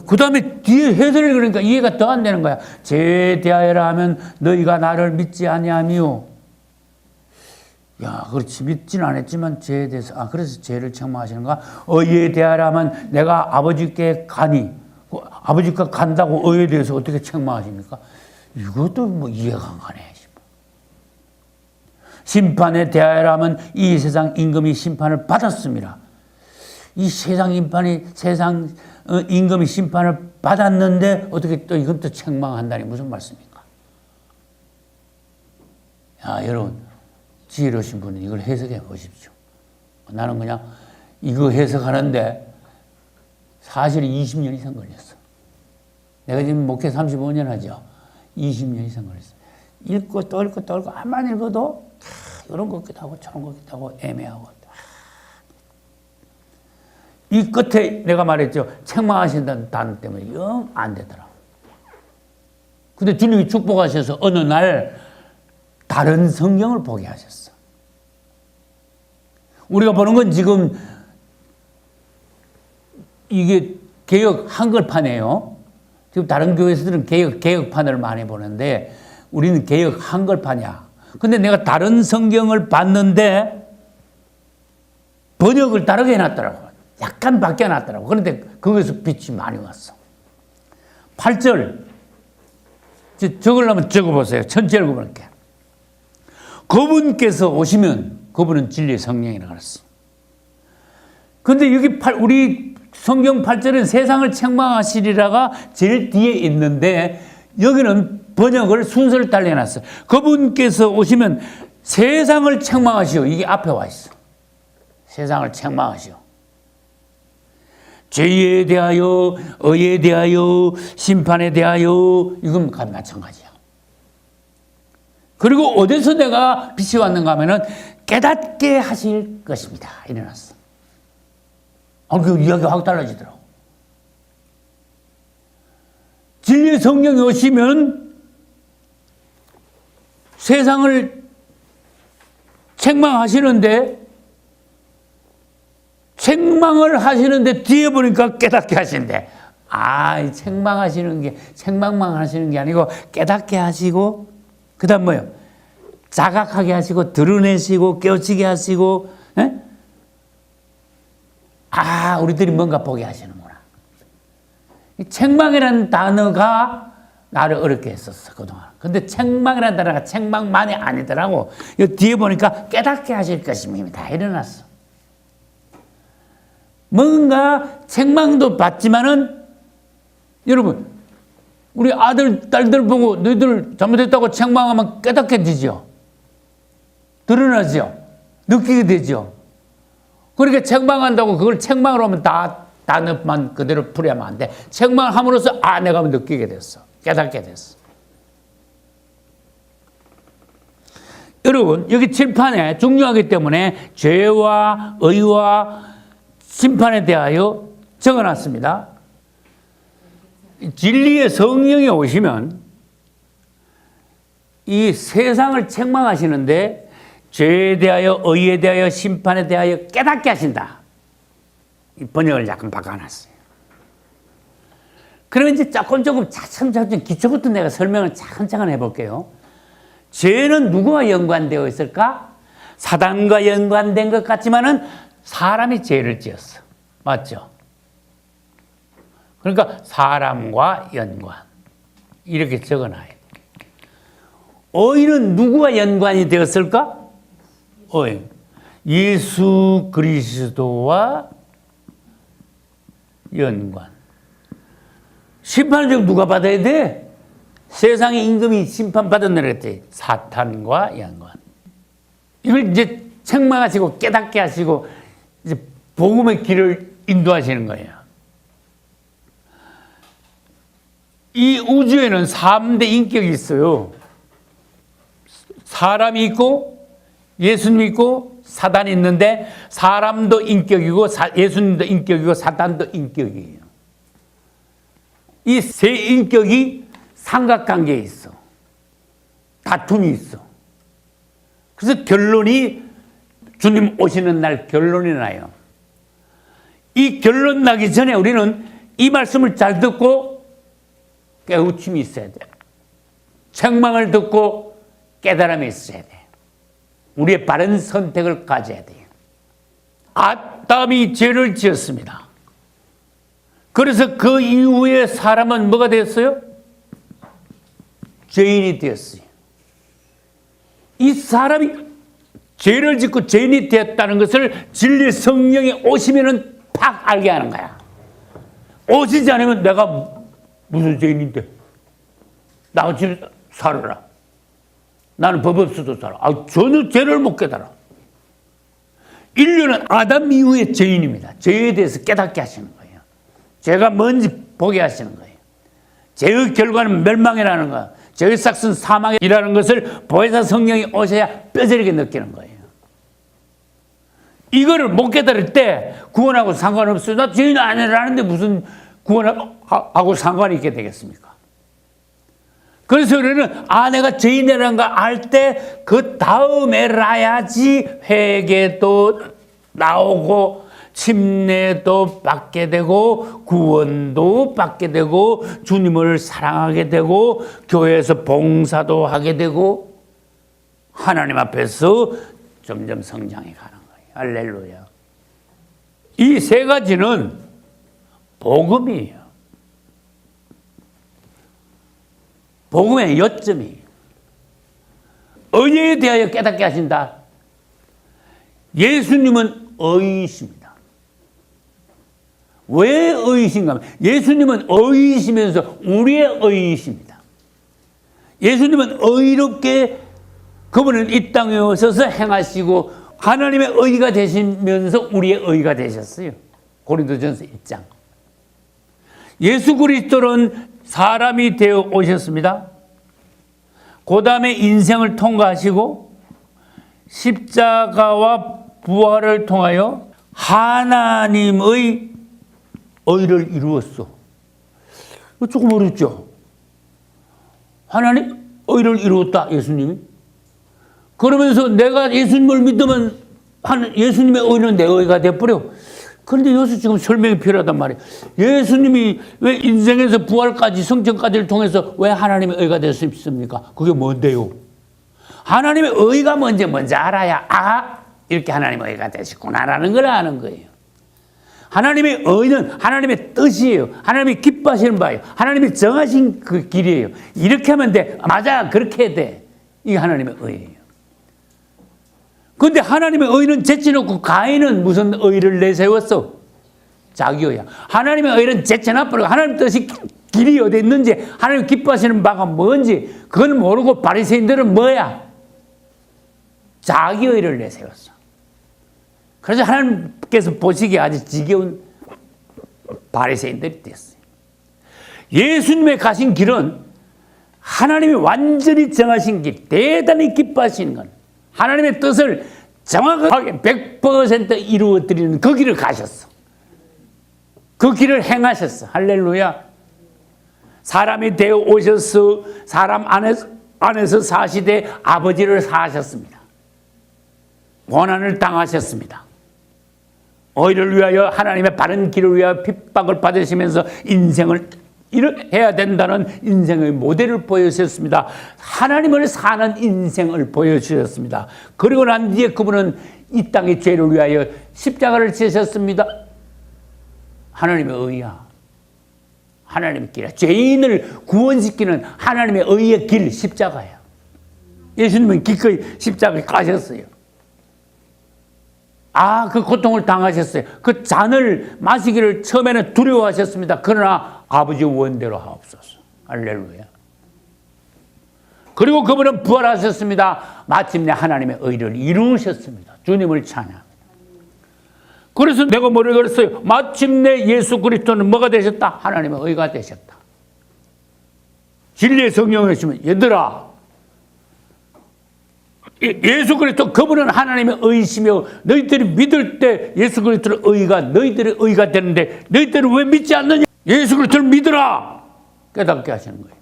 그 다음에 뒤에 해설을 그러니까 이해가 더 안 되는 거야. 죄에 대하여라 하면 너희가 나를 믿지 아니하미요. 야, 그렇지. 믿지는 않았지만 죄에 대해서 그래서 죄를 책망하시는가? 의에 대하여라 하면 내가 아버지께 가니 아버지께 간다고 의에 대해서 어떻게 책망하십니까? 이것도 뭐 이해가 안 가네. 심판에 대하여라 하면 이 세상 임금이 심판을 받았습니다. 이 세상 임금이 심판을 받았는데 어떻게 또 이건 또 책망한다니 무슨 말씀입니까? 야, 여러분 지혜로우신 분은 이걸 해석해 보십시오. 나는 그냥 이거 해석하는데 사실 20년 이상 걸렸어. 내가 지금 목회 35년 하죠. 20년 이상 걸렸어. 읽고 또 읽고 또 읽고 한번 읽어도 이런 것 같기도 하고 저런 것 같기도 하고 애매하고 이 끝에 내가 말했죠. 책망하신다는 단어 때문에 영 안 되더라고. 근데 주님이 축복하셔서 어느 날 다른 성경을 보게 하셨어. 우리가 보는 건 지금 이게 개역 한글판이에요. 지금 다른 교회에서들은 개역판을 많이 보는데 우리는 개역 한글판이야. 근데 내가 다른 성경을 봤는데 번역을 다르게 해놨더라고. 약간 바뀌어놨더라고. 그런데 거기서 빛이 많이 왔어. 8절 적으려면 적어보세요. 전체 읽어볼게. 그분께서 오시면 그분은 진리의 성령이라고 그랬어. 근데 여기 우리 성경 8절은 세상을 책망하시리라가 제일 뒤에 있는데 여기는 번역을 순서를 달리해놨어요. 그분께서 오시면 세상을 책망하시오. 이게 앞에 와 있어. 세상을 책망하시오. 죄에 대하여, 의에 대하여, 심판에 대하여 이건 마찬가지야. 그리고 어디서 내가 빛이 왔는가 하면은 깨닫게 하실 것입니다. 이래놨어. 그 이야기가 확 달라지더라고. 진리의 성령이 오시면 세상을 책망하시는데 책망을 하시는데 뒤에 보니까 깨닫게 하신대. 책망하시는 게 책망만 하시는 게 아니고 깨닫게 하시고 그 다음 뭐요? 자각하게 하시고 드러내시고 깨우치게 하시고 우리들이 뭔가 보게 하시는구나. 이 책망이라는 단어가 나를 어렵게 했었어 그동안. 근데 책망이라는 단어가 책망만이 아니더라고. 뒤에 보니까 깨닫게 하실 것입니다. 일어났어. 뭔가 책망도 받지만은 여러분 우리 아들 딸들 보고 너희들 잘못했다고 책망하면 깨닫게 되죠. 드러나죠. 느끼게 되죠. 그러니까 책망한다고 그걸 책망으로 하면 단어만 그대로 풀이하면 안 돼. 책망함으로써 내가 느끼게 됐어. 깨닫게 됐어. 여러분 여기 칠판에 중요하기 때문에 죄와 의와 심판에 대하여 적어놨습니다. 진리의 성령이 오시면 이 세상을 책망하시는데 죄에 대하여 의에 대하여 심판에 대하여 깨닫게 하신다. 이 번역을 약간 바꿔놨어요. 그러면 이제 조금 차츰 기초부터 내가 설명을 차근차근 해볼게요. 죄는 누구와 연관되어 있을까? 사단과 연관된 것 같지만은 사람이 죄를 지었어. 맞죠? 그러니까 사람과 연관. 이렇게 적어놔요. 의는 누구와 연관이 되었을까? 의. 예수 그리스도와 연관. 심판을 지금 누가 받아야 돼? 세상의 임금이 심판받았느라 그랬지. 사탄과 연관. 이걸 이제 책망하시고 깨닫게 하시고 이제 복음의 길을 인도하시는 거예요. 이 우주에는 3대 인격이 있어요. 사람이 있고 예수님 있고 사단이 있는데 사람도 인격이고 예수님도 인격이고 사단도 인격이에요. 이 세 인격이 삼각관계에 있어. 다툼이 있어. 그래서 결론이 주님 오시는 날 결론이 나요. 이 결론 나기 전에 우리는 이 말씀을 잘 듣고 깨우침이 있어야 돼. 책망을 듣고 깨달음이 있어야 돼. 우리의 바른 선택을 가져야 돼요. 아담이 죄를 지었습니다. 그래서 그 이후에 사람은 뭐가 되었어요? 죄인이 되었어요. 이 사람이 죄를 짓고 죄인이 되었다는 것을 진리 성령이 오시면은 팍 알게 하는 거야. 오시지 않으면 내가 무슨 죄인인데? 나같이 살아라. 나는 법 없어도 살아. 전혀 죄를 못 깨달아. 인류는 아담 이후의 죄인입니다. 죄에 대해서 깨닫게 하시는 거예요. 죄가 뭔지 보게 하시는 거예요. 죄의 결과는 멸망이라는 거, 죄의 삭은 사망이라는 것을 보혜사 성령이 오셔야 뼈저리게 느끼는 거예요. 이거를 못 깨달을 때 구원하고 상관없어요. 나 죄인 아니라는데 무슨 구원하고 상관이 있게 되겠습니까? 그래서 우리는 내가 죄인이라는 거 알 때 그 다음에 라야지 회개도 나오고 침례도 받게 되고 구원도 받게 되고 주님을 사랑하게 되고 교회에서 봉사도 하게 되고 하나님 앞에서 점점 성장해 가는 거예요. 할렐루야. 이 세 가지는 복음이에요. 복음의 요점이에요. 의에 대하여 깨닫게 하신다. 예수님은 의이십니다. 왜 의이신가 하면 예수님은 의이시면서 우리의 의이십니다. 예수님은 의롭게 그분은 이 땅에 오셔서 행하시고 하나님의 의가 되시면서 우리의 의가 되셨어요. 고린도전서 1장. 예수 그리스도는 사람이 되어 오셨습니다. 그 다음에 인생을 통과하시고 십자가와 부활을 통하여 하나님의 의를 이루었어. 조금 어렵죠? 하나님 의를 이루었다, 예수님이. 그러면서 내가 예수님을 믿으면 예수님의 의는 내 의가 돼버려. 그런데 여기서 지금 설명이 필요하단 말이에요. 예수님이 왜 인생에서 부활까지 성전까지를 통해서 왜 하나님의 의가 될 수 있습니까? 그게 뭔데요? 하나님의 의가 뭔지 알아야 이렇게 하나님의 의가 되시구나라는 걸 아는 거예요. 하나님의 의는 하나님의 뜻이에요. 하나님이 기뻐하시는 바예요. 하나님이 정하신 그 길이에요. 이렇게 하면 돼. 맞아, 그렇게 돼. 이게 하나님의 의예요. 그런데 하나님의 의는 제쳐놓고 가인은 무슨 의를 내세웠어? 자기 의야. 하나님의 의는 제쳐놔버리고 하나님 뜻이 길이 어디 있는지 하나님 기뻐하시는 바가 뭔지 그걸 모르고 바리새인들은 뭐야? 자기 의를 내세웠어. 그래서 하나님께서 보시기에 아주 지겨운 바리새인들이 됐어요. 예수님의 가신 길은 하나님이 완전히 정하신 길, 대단히 기뻐하시는 건 하나님의 뜻을 정확하게 100% 이루어드리는 그 길을 가셨어. 그 길을 행하셨어. 할렐루야. 사람이 되어 오셔서 사람 안에서 사시되 아버지를 사하셨습니다. 고난을 당하셨습니다. 의를 위하여 하나님의 바른 길을 위하여 핍박을 받으시면서 인생을 해야 된다는 인생의 모델을 보여주셨습니다. 하나님을 사는 인생을 보여주셨습니다. 그리고 난 뒤에 그분은 이 땅의 죄를 위하여 십자가를 지셨습니다. 하나님의 의야. 하나님의 길이야. 죄인을 구원시키는 하나님의 의의 길, 십자가야. 예수님은 기꺼이 십자가에 가셨어요. 그 고통을 당하셨어요. 그 잔을 마시기를 처음에는 두려워하셨습니다. 그러나 아버지 원대로 하옵소서. 할렐루야. 그리고 그분은 부활하셨습니다. 마침내 하나님의 의를 이루셨습니다. 주님을 찬양합니다. 그래서 내가 뭐라고 그랬어요? 마침내 예수 그리스도는 뭐가 되셨다? 하나님의 의가 되셨다. 진리의 성령을 주시면 얘들아 예수 그리스도 그분은 하나님의 의시며 너희들이 믿을 때 예수 그리스도의 의가 너희들의 의가 되는데 너희들은 왜 믿지 않느냐? 예수 그리스도를 믿으라 깨닫게 하시는 거예요.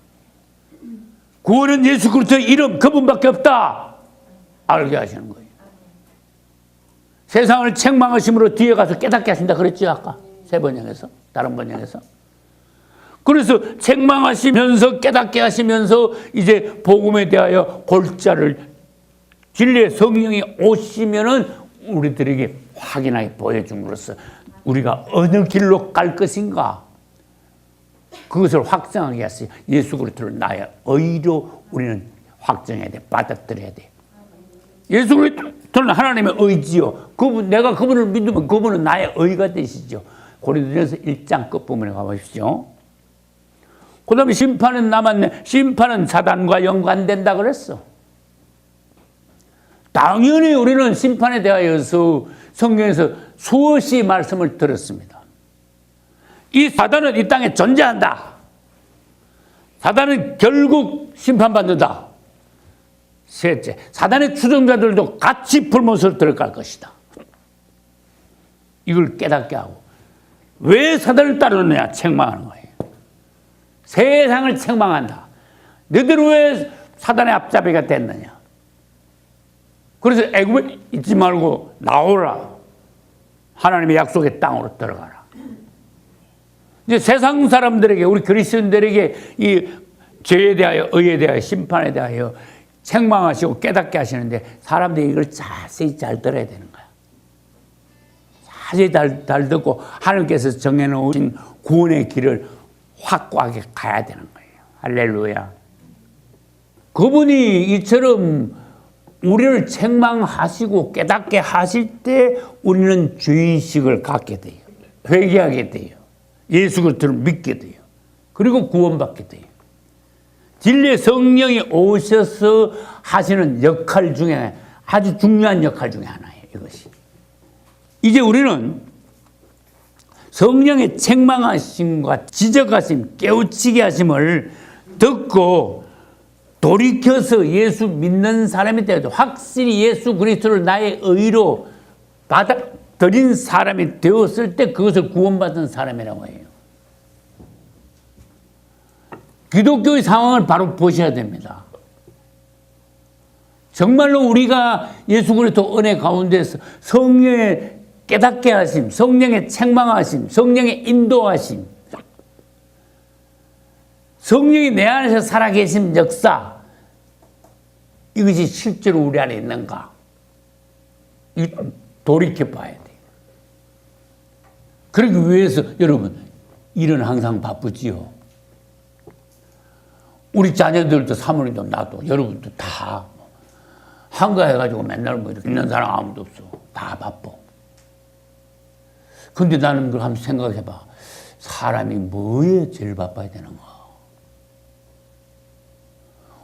구원은 예수 그리스도의 이름 그분밖에 없다 알게 하시는 거예요. 세상을 책망하심으로 뒤에 가서 깨닫게 하신다 그랬죠 아까 세 번역에서 다른 번역에서. 그래서 책망하시면서 깨닫게 하시면서 이제 복음에 대하여 골자를 진리의 성령이 오시면은 우리들에게 확인하게 보여줌으로써 우리가 어느 길로 갈 것인가 그것을 확정하게 하세요. 예수 그리스도를 나의 의로 우리는 확정해야 돼. 받아들여야 돼. 예수 그리스도는 하나님의 의지요. 그분, 내가 그분을 믿으면 그분은 나의 의가 되시죠. 고린도전서 1장 끝부분에 가보십시오. 그 다음에 심판은 남았네. 심판은 사단과 연관된다 그랬어. 당연히 우리는 심판에 대하여서 성경에서 수없이 말씀을 들었습니다. 이 사단은 이 땅에 존재한다. 사단은 결국 심판받는다. 셋째, 사단의 추종자들도 같이 불못으로 들어갈 것이다. 이걸 깨닫게 하고 왜 사단을 따르느냐 책망하는 거예요. 세상을 책망한다. 너희들은 왜 사단의 앞잡이가 됐느냐. 그래서 애굽에 있지 말고 나오라. 하나님의 약속의 땅으로 들어가라. 이제 세상 사람들에게 우리 그리스도인들에게 이 죄에 대하여 의에 대하여 심판에 대하여 책망하시고 깨닫게 하시는데 사람들이 이걸 자세히 잘 들어야 되는 거야. 자세히 잘 듣고 하나님께서 정해놓으신 구원의 길을 확고하게 가야 되는 거예요. 할렐루야. 그분이 이처럼 우리를 책망하시고 깨닫게 하실 때 우리는 죄의식을 갖게 돼요. 회개하게 돼요. 예수 그리스도를 믿게 돼요. 그리고 구원받게 돼요. 진리의 성령이 오셔서 하시는 역할 중에 아주 중요한 역할 중에 하나예요. 이것이. 이제 우리는 성령의 책망하심과 지적하심, 깨우치게 하심을 듣고 돌이켜서 예수 믿는 사람이 되어도 확실히 예수 그리스도를 나의 의로 받아들인 사람이 되었을 때 그것을 구원받은 사람이라고 해요. 기독교의 상황을 바로 보셔야 됩니다. 정말로 우리가 예수 그리스도 은혜 가운데서 성령의 깨닫게 하심, 성령의 책망하심, 성령의 인도하심, 성령이 내 안에서 살아계신 역사, 이것이 실제로 우리 안에 있는가? 돌이켜 봐야 돼요. 그러기 위해서 여러분, 일은 항상 바쁘지요. 우리 자녀들도 사모님도 나도 여러분도 다 한가해가지고 맨날 뭐 이렇게 있는 사람 아무도 없어. 다 바빠. 근데 나는 그걸 한번 생각해봐. 사람이 뭐에 제일 바빠야 되는가?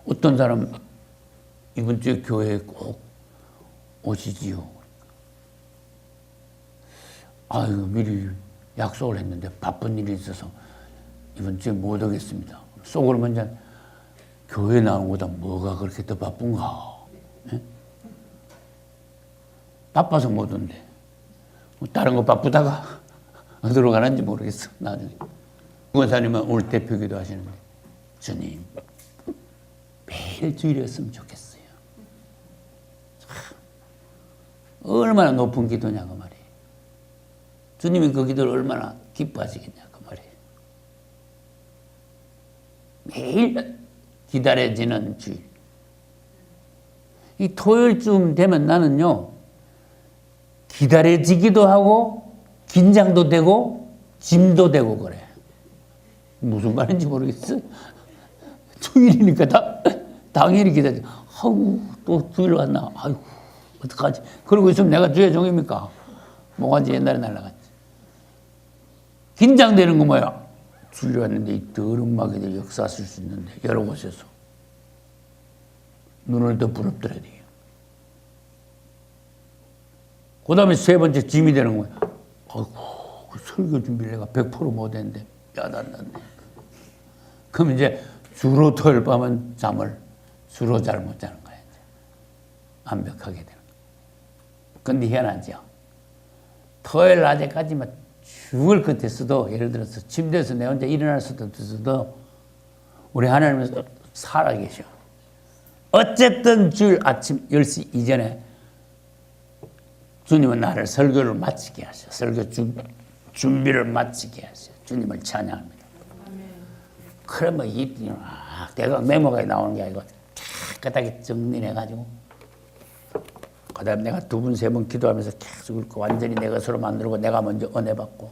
어떤 사람 이번 주에 교회에 꼭 오시지요. 아유, 미리 약속을 했는데 바쁜 일이 있어서 이번 주에 못 오겠습니다. 속으로 먼저 교회 나오는 것보다 뭐가 그렇게 더 바쁜가? 예? 바빠서 못 온대. 뭐 다른 거 바쁘다가 어디로 가는지 모르겠어. 나중에. 권사님은 오늘 대표기도 하시는데 주님 매일 주일이었으면 좋겠어요. 얼마나 높은 기도냐 그 말이에요. 주님이 그 기도를 얼마나 기뻐하시겠냐 그 말이에요. 매일 기다려지는 주일. 이 토요일쯤 되면 나는요 기다려지기도 하고 긴장도 되고 짐도 되고 그래. 무슨 말인지 모르겠어. 주일이니까 당연히 기다려. 아우 또 주일 왔나. 아이고 어떡하지. 그러고 있으면 내가 주의 종입니까? 뭐가지 옛날에 날라갔지. 긴장되는 거 뭐야. 주일 왔는데 이 더러운 마귀들 역사하실 수 있는데 여러 곳에서 눈을 더 부릅뜨려야 돼요. 그 다음에 세 번째 짐이 되는 거야. 아이고 그 설교 준비를 내가 100% 못했는데 야단났네. 그럼 이제 주로 토요일 밤은 잠을 주로 잘 못 자는 거야. 완벽하게 되는 거예요. 근데 희한하죠. 토요일 낮에까지 막 죽을 것 같았어도, 예를 들어서 침대에서 내 혼자 일어날 수도 없어도 우리 하나님은 살아계셔. 어쨌든 주일 아침 10시 이전에 주님은 나를 설교를 마치게 하셔. 설교 준비를 마치게 하셔. 주님을 찬양합니다. 그러면 내가 메모가 나오는 게 아니고 깨끗하게 정리해가지고 그 다음에 내가 2번, 3번 기도하면서 계속 읽고 완전히 내 것으로 만들고 내가 먼저 은혜 받고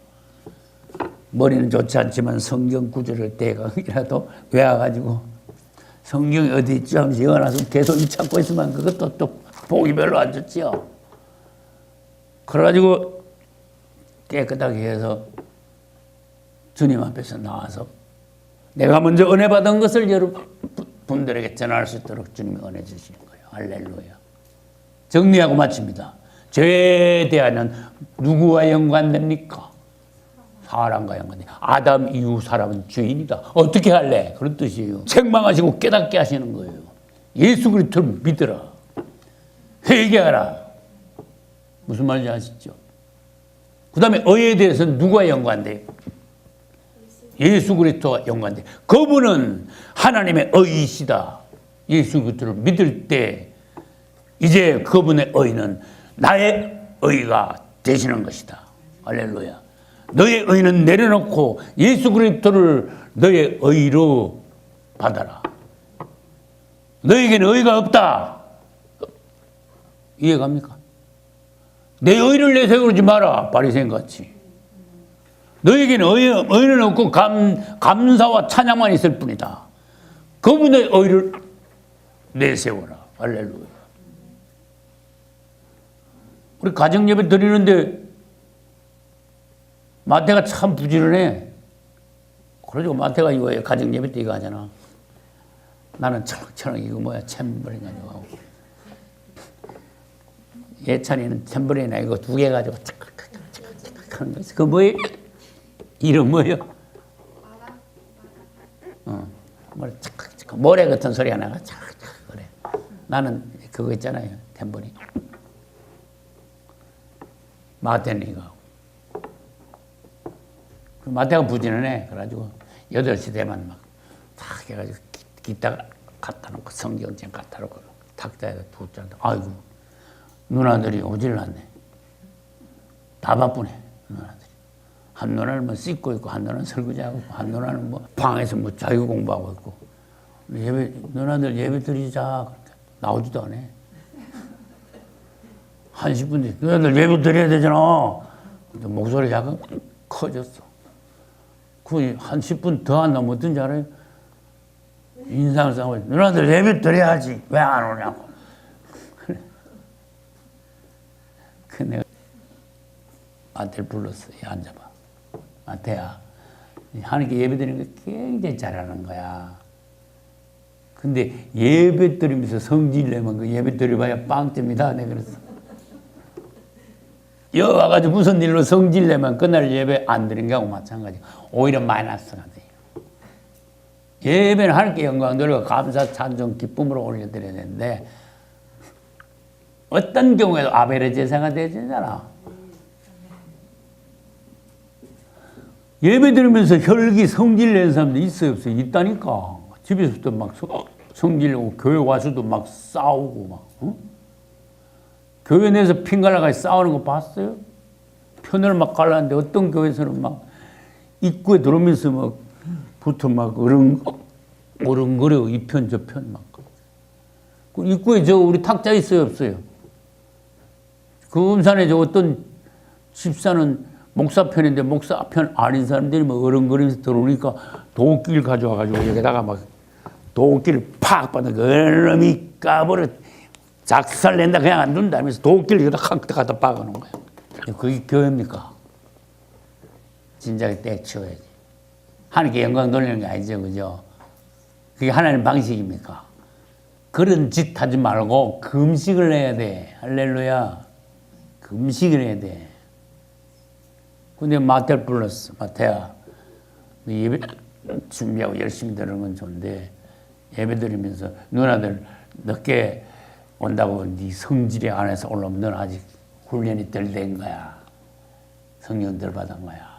머리는 좋지 않지만 성경 구절을 대강이라도 외워가지고 성경이 어디 있죠 하면서 영어나서 계속 찾고 있으면 그것도 또 보기 별로 안 좋지요. 그래가지고 깨끗하게 해서 주님 앞에서 나와서 내가 먼저 은혜 받은 것을 여러분들에게 전할 수 있도록 주님이 은혜 주시는 거예요. 할렐루야. 정리하고 마칩니다. 죄에 대한 누구와 연관됩니까? 사람과 연관돼. 아담 이후 사람은 죄인이다. 어떻게 할래? 그런 뜻이에요. 책망하시고 깨닫게 하시는 거예요. 예수 그리스도를 믿어라. 회개하라. 무슨 말인지 아시죠? 그 다음에 의에 대해서는 누가 연관돼요? 예수 그리스도와 연관돼요. 그분은 하나님의 의이시다. 예수 그리스도를 믿을 때 이제 그분의 의는 나의 의가 되시는 것이다. 할렐루야. 너의 의는 내려놓고 예수 그리스도를 너의 의로 받아라. 너에게는 의가 없다. 이해갑니까? 내 의를 내세우지 마라. 바리새인같이. 너에게는 의는 없고 감사와 찬양만 있을 뿐이다. 그분의 의를 내세워라. 할렐루야. 우리 가정예배 드리는데 마태가 참 부지런해. 그래가지고 마태가 이거 가정예배 때 이거 하잖아. 나는 철렁철렁 이거 뭐야 챔버리냐 이거 하고. 예찬이는 챔버리냐 이거 2개 가지고 착착착착 하는 거지. 그 뭐예요? 이름 뭐예요? 착착착 모래 같은 소리 하나가 착착 그래. 나는 그거 있잖아요. 탬버린. 마태는 이거. 마태가 부지런해. 그래가지고 8시 되면 막 탁 해가지고 기타 갖다 놓고 성경책 갖다 놓고 탁자에다 붙잡고 아이고 누나들이 오질 않네. 다 바쁘네 누나들이. 한 누나는 뭐 씻고 있고 한 누나는 설거지하고 있고 한 누나는 뭐 방에서 뭐 자유 공부하고 있고 누나들 예배 드리자. 나오지도 않아. 1, 10분 뒤에 너희들 예배 드려야 되잖아. 목소리 약간 커졌어. 그 한 10분 더 안 나면 어떤지 알아요? 인상을 싸고 너희들 예배 드려야지. 왜 안 오냐고. 그 내가 마태를 불렀어. 앉아봐. 마태야. 하나님께 예배 드리는 거 굉장히 잘하는 거야. 근데 예배 드리면서 성질 내면 그 예배 드려봐야 빵점이다. 내가 그랬어. 여기 와가지고 무슨 일로 성질 내면 그날 예배 안 드리는 거하고 마찬가지. 오히려 마이너스가 돼요. 예배는 하나님께 영광 돌리고 감사, 찬송, 기쁨으로 올려드려야 되는데 어떤 경우에도 아벨의 제사가 되잖아. 예배 드리면서 혈기, 성질 내는 사람도 있어요, 없어요? 있다니까. 집에서도 막 성질 내고 교회 와서도 막 싸우고 막. 어? 교회 내에서 핑갈라가 싸우는 거 봤어요? 편을 막 갈랐는데 어떤 교회에서는 막 입구에 들어오면서 막 부터 막 어른거려 이 편 저 편 막. 그 입구에 저 우리 탁자 있어요 없어요? 그 음산에 저 어떤 집사는 목사 편인데 목사 편 아닌 사람들이 막 어른거리면서 들어오니까 도끼를 가져와가지고 여기다가 막 도끼를 팍 받는 그 놈이 까버려 작살 낸다 그냥 안 둔다 하면서 도끼를 여기다 갖다 박아놓은 거야. 그게 교회입니까? 진작에 떼치워야지. 하나님께 영광 돌리는 게 아니죠, 그죠? 그게 하나님 방식입니까? 그런 짓 하지 말고 금식을 해야 돼. 할렐루야. 금식을 해야 돼. 근데 마태를 불렀어. 마태야, 예배 준비하고 열심히 드리는 건 좋은데 예배 드리면서 누나들 늦게 온다고 네 성질이 안에서 올라오면 넌 아직 훈련이 덜 된 거야. 성령 덜 받은 거야.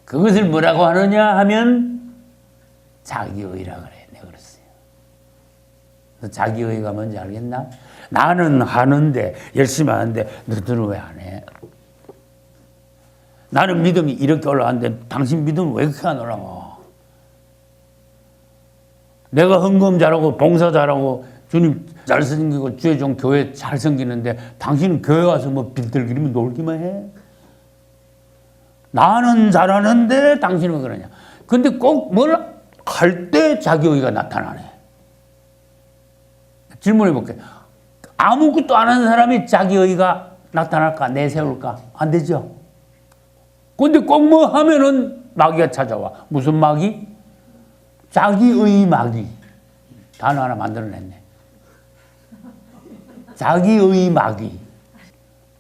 그것을 뭐라고 하느냐 하면 자기의라 그래. 내가 그랬어요. 그래서 자기의가 뭔지 알겠나? 나는 하는데 열심히 하는데 너들은 왜 안 해? 나는 믿음이 이렇게 올라가는데 당신 믿음은 왜 그렇게 안 올라가? 내가 헌금 잘하고 봉사 잘하고 주님 잘 섬기고 주의 종 교회 잘 섬기는데 당신은 교회 가서 뭐 빌들거리면 놀기만 해? 나는 잘하는데 당신은 왜 그러냐? 근데 꼭 뭘 할 때 자기의가 나타나네. 질문해 볼게요. 아무것도 안 하는 사람이 자기의가 나타날까? 내세울까? 안 되죠? 근데 꼭 뭐 하면은 마귀가 찾아와. 무슨 마귀? 자기의 마귀. 단어 하나 만들어냈네. 자기의 마귀.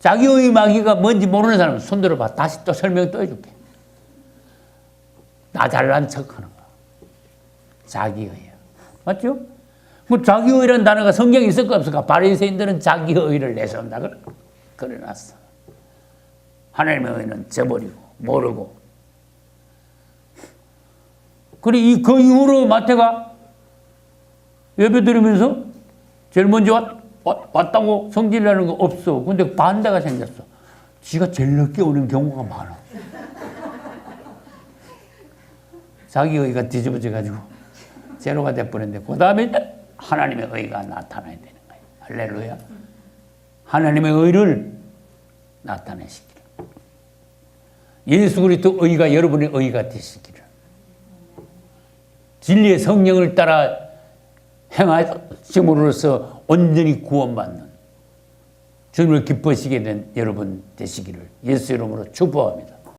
자기의 마귀가 뭔지 모르는 사람은 손들어봐. 다시 또 설명 또 해줄게. 나 잘난 척 하는 거야. 자기의야. 맞죠? 뭐 자기의라는 단어가 성경에 있을까 없을까? 바리새인들은 자기의를 내세운다. 그래놨어. 하나님의 의는 저버리고 모르고. 그래 그 이후로 마태가 예배 드리면서 제일 먼저 왔다고 성질내는 거 없어. 근데 반대가 생겼어. 지가 제일 늦게 오는 경우가 많아. 자기의가 뒤집어져가지고 제로가 돼버렸는데 그 다음에 하나님의 의가 나타나야 되는 거야. 할렐루야. 하나님의 의를 나타내시기를. 예수 그리스도 의가 여러분의 의가 되시기를. 진리의 성령을 따라 행하심으로써 온전히 구원받는 주님을 기뻐하시게 된 여러분 되시기를 예수 이름으로 축복합니다.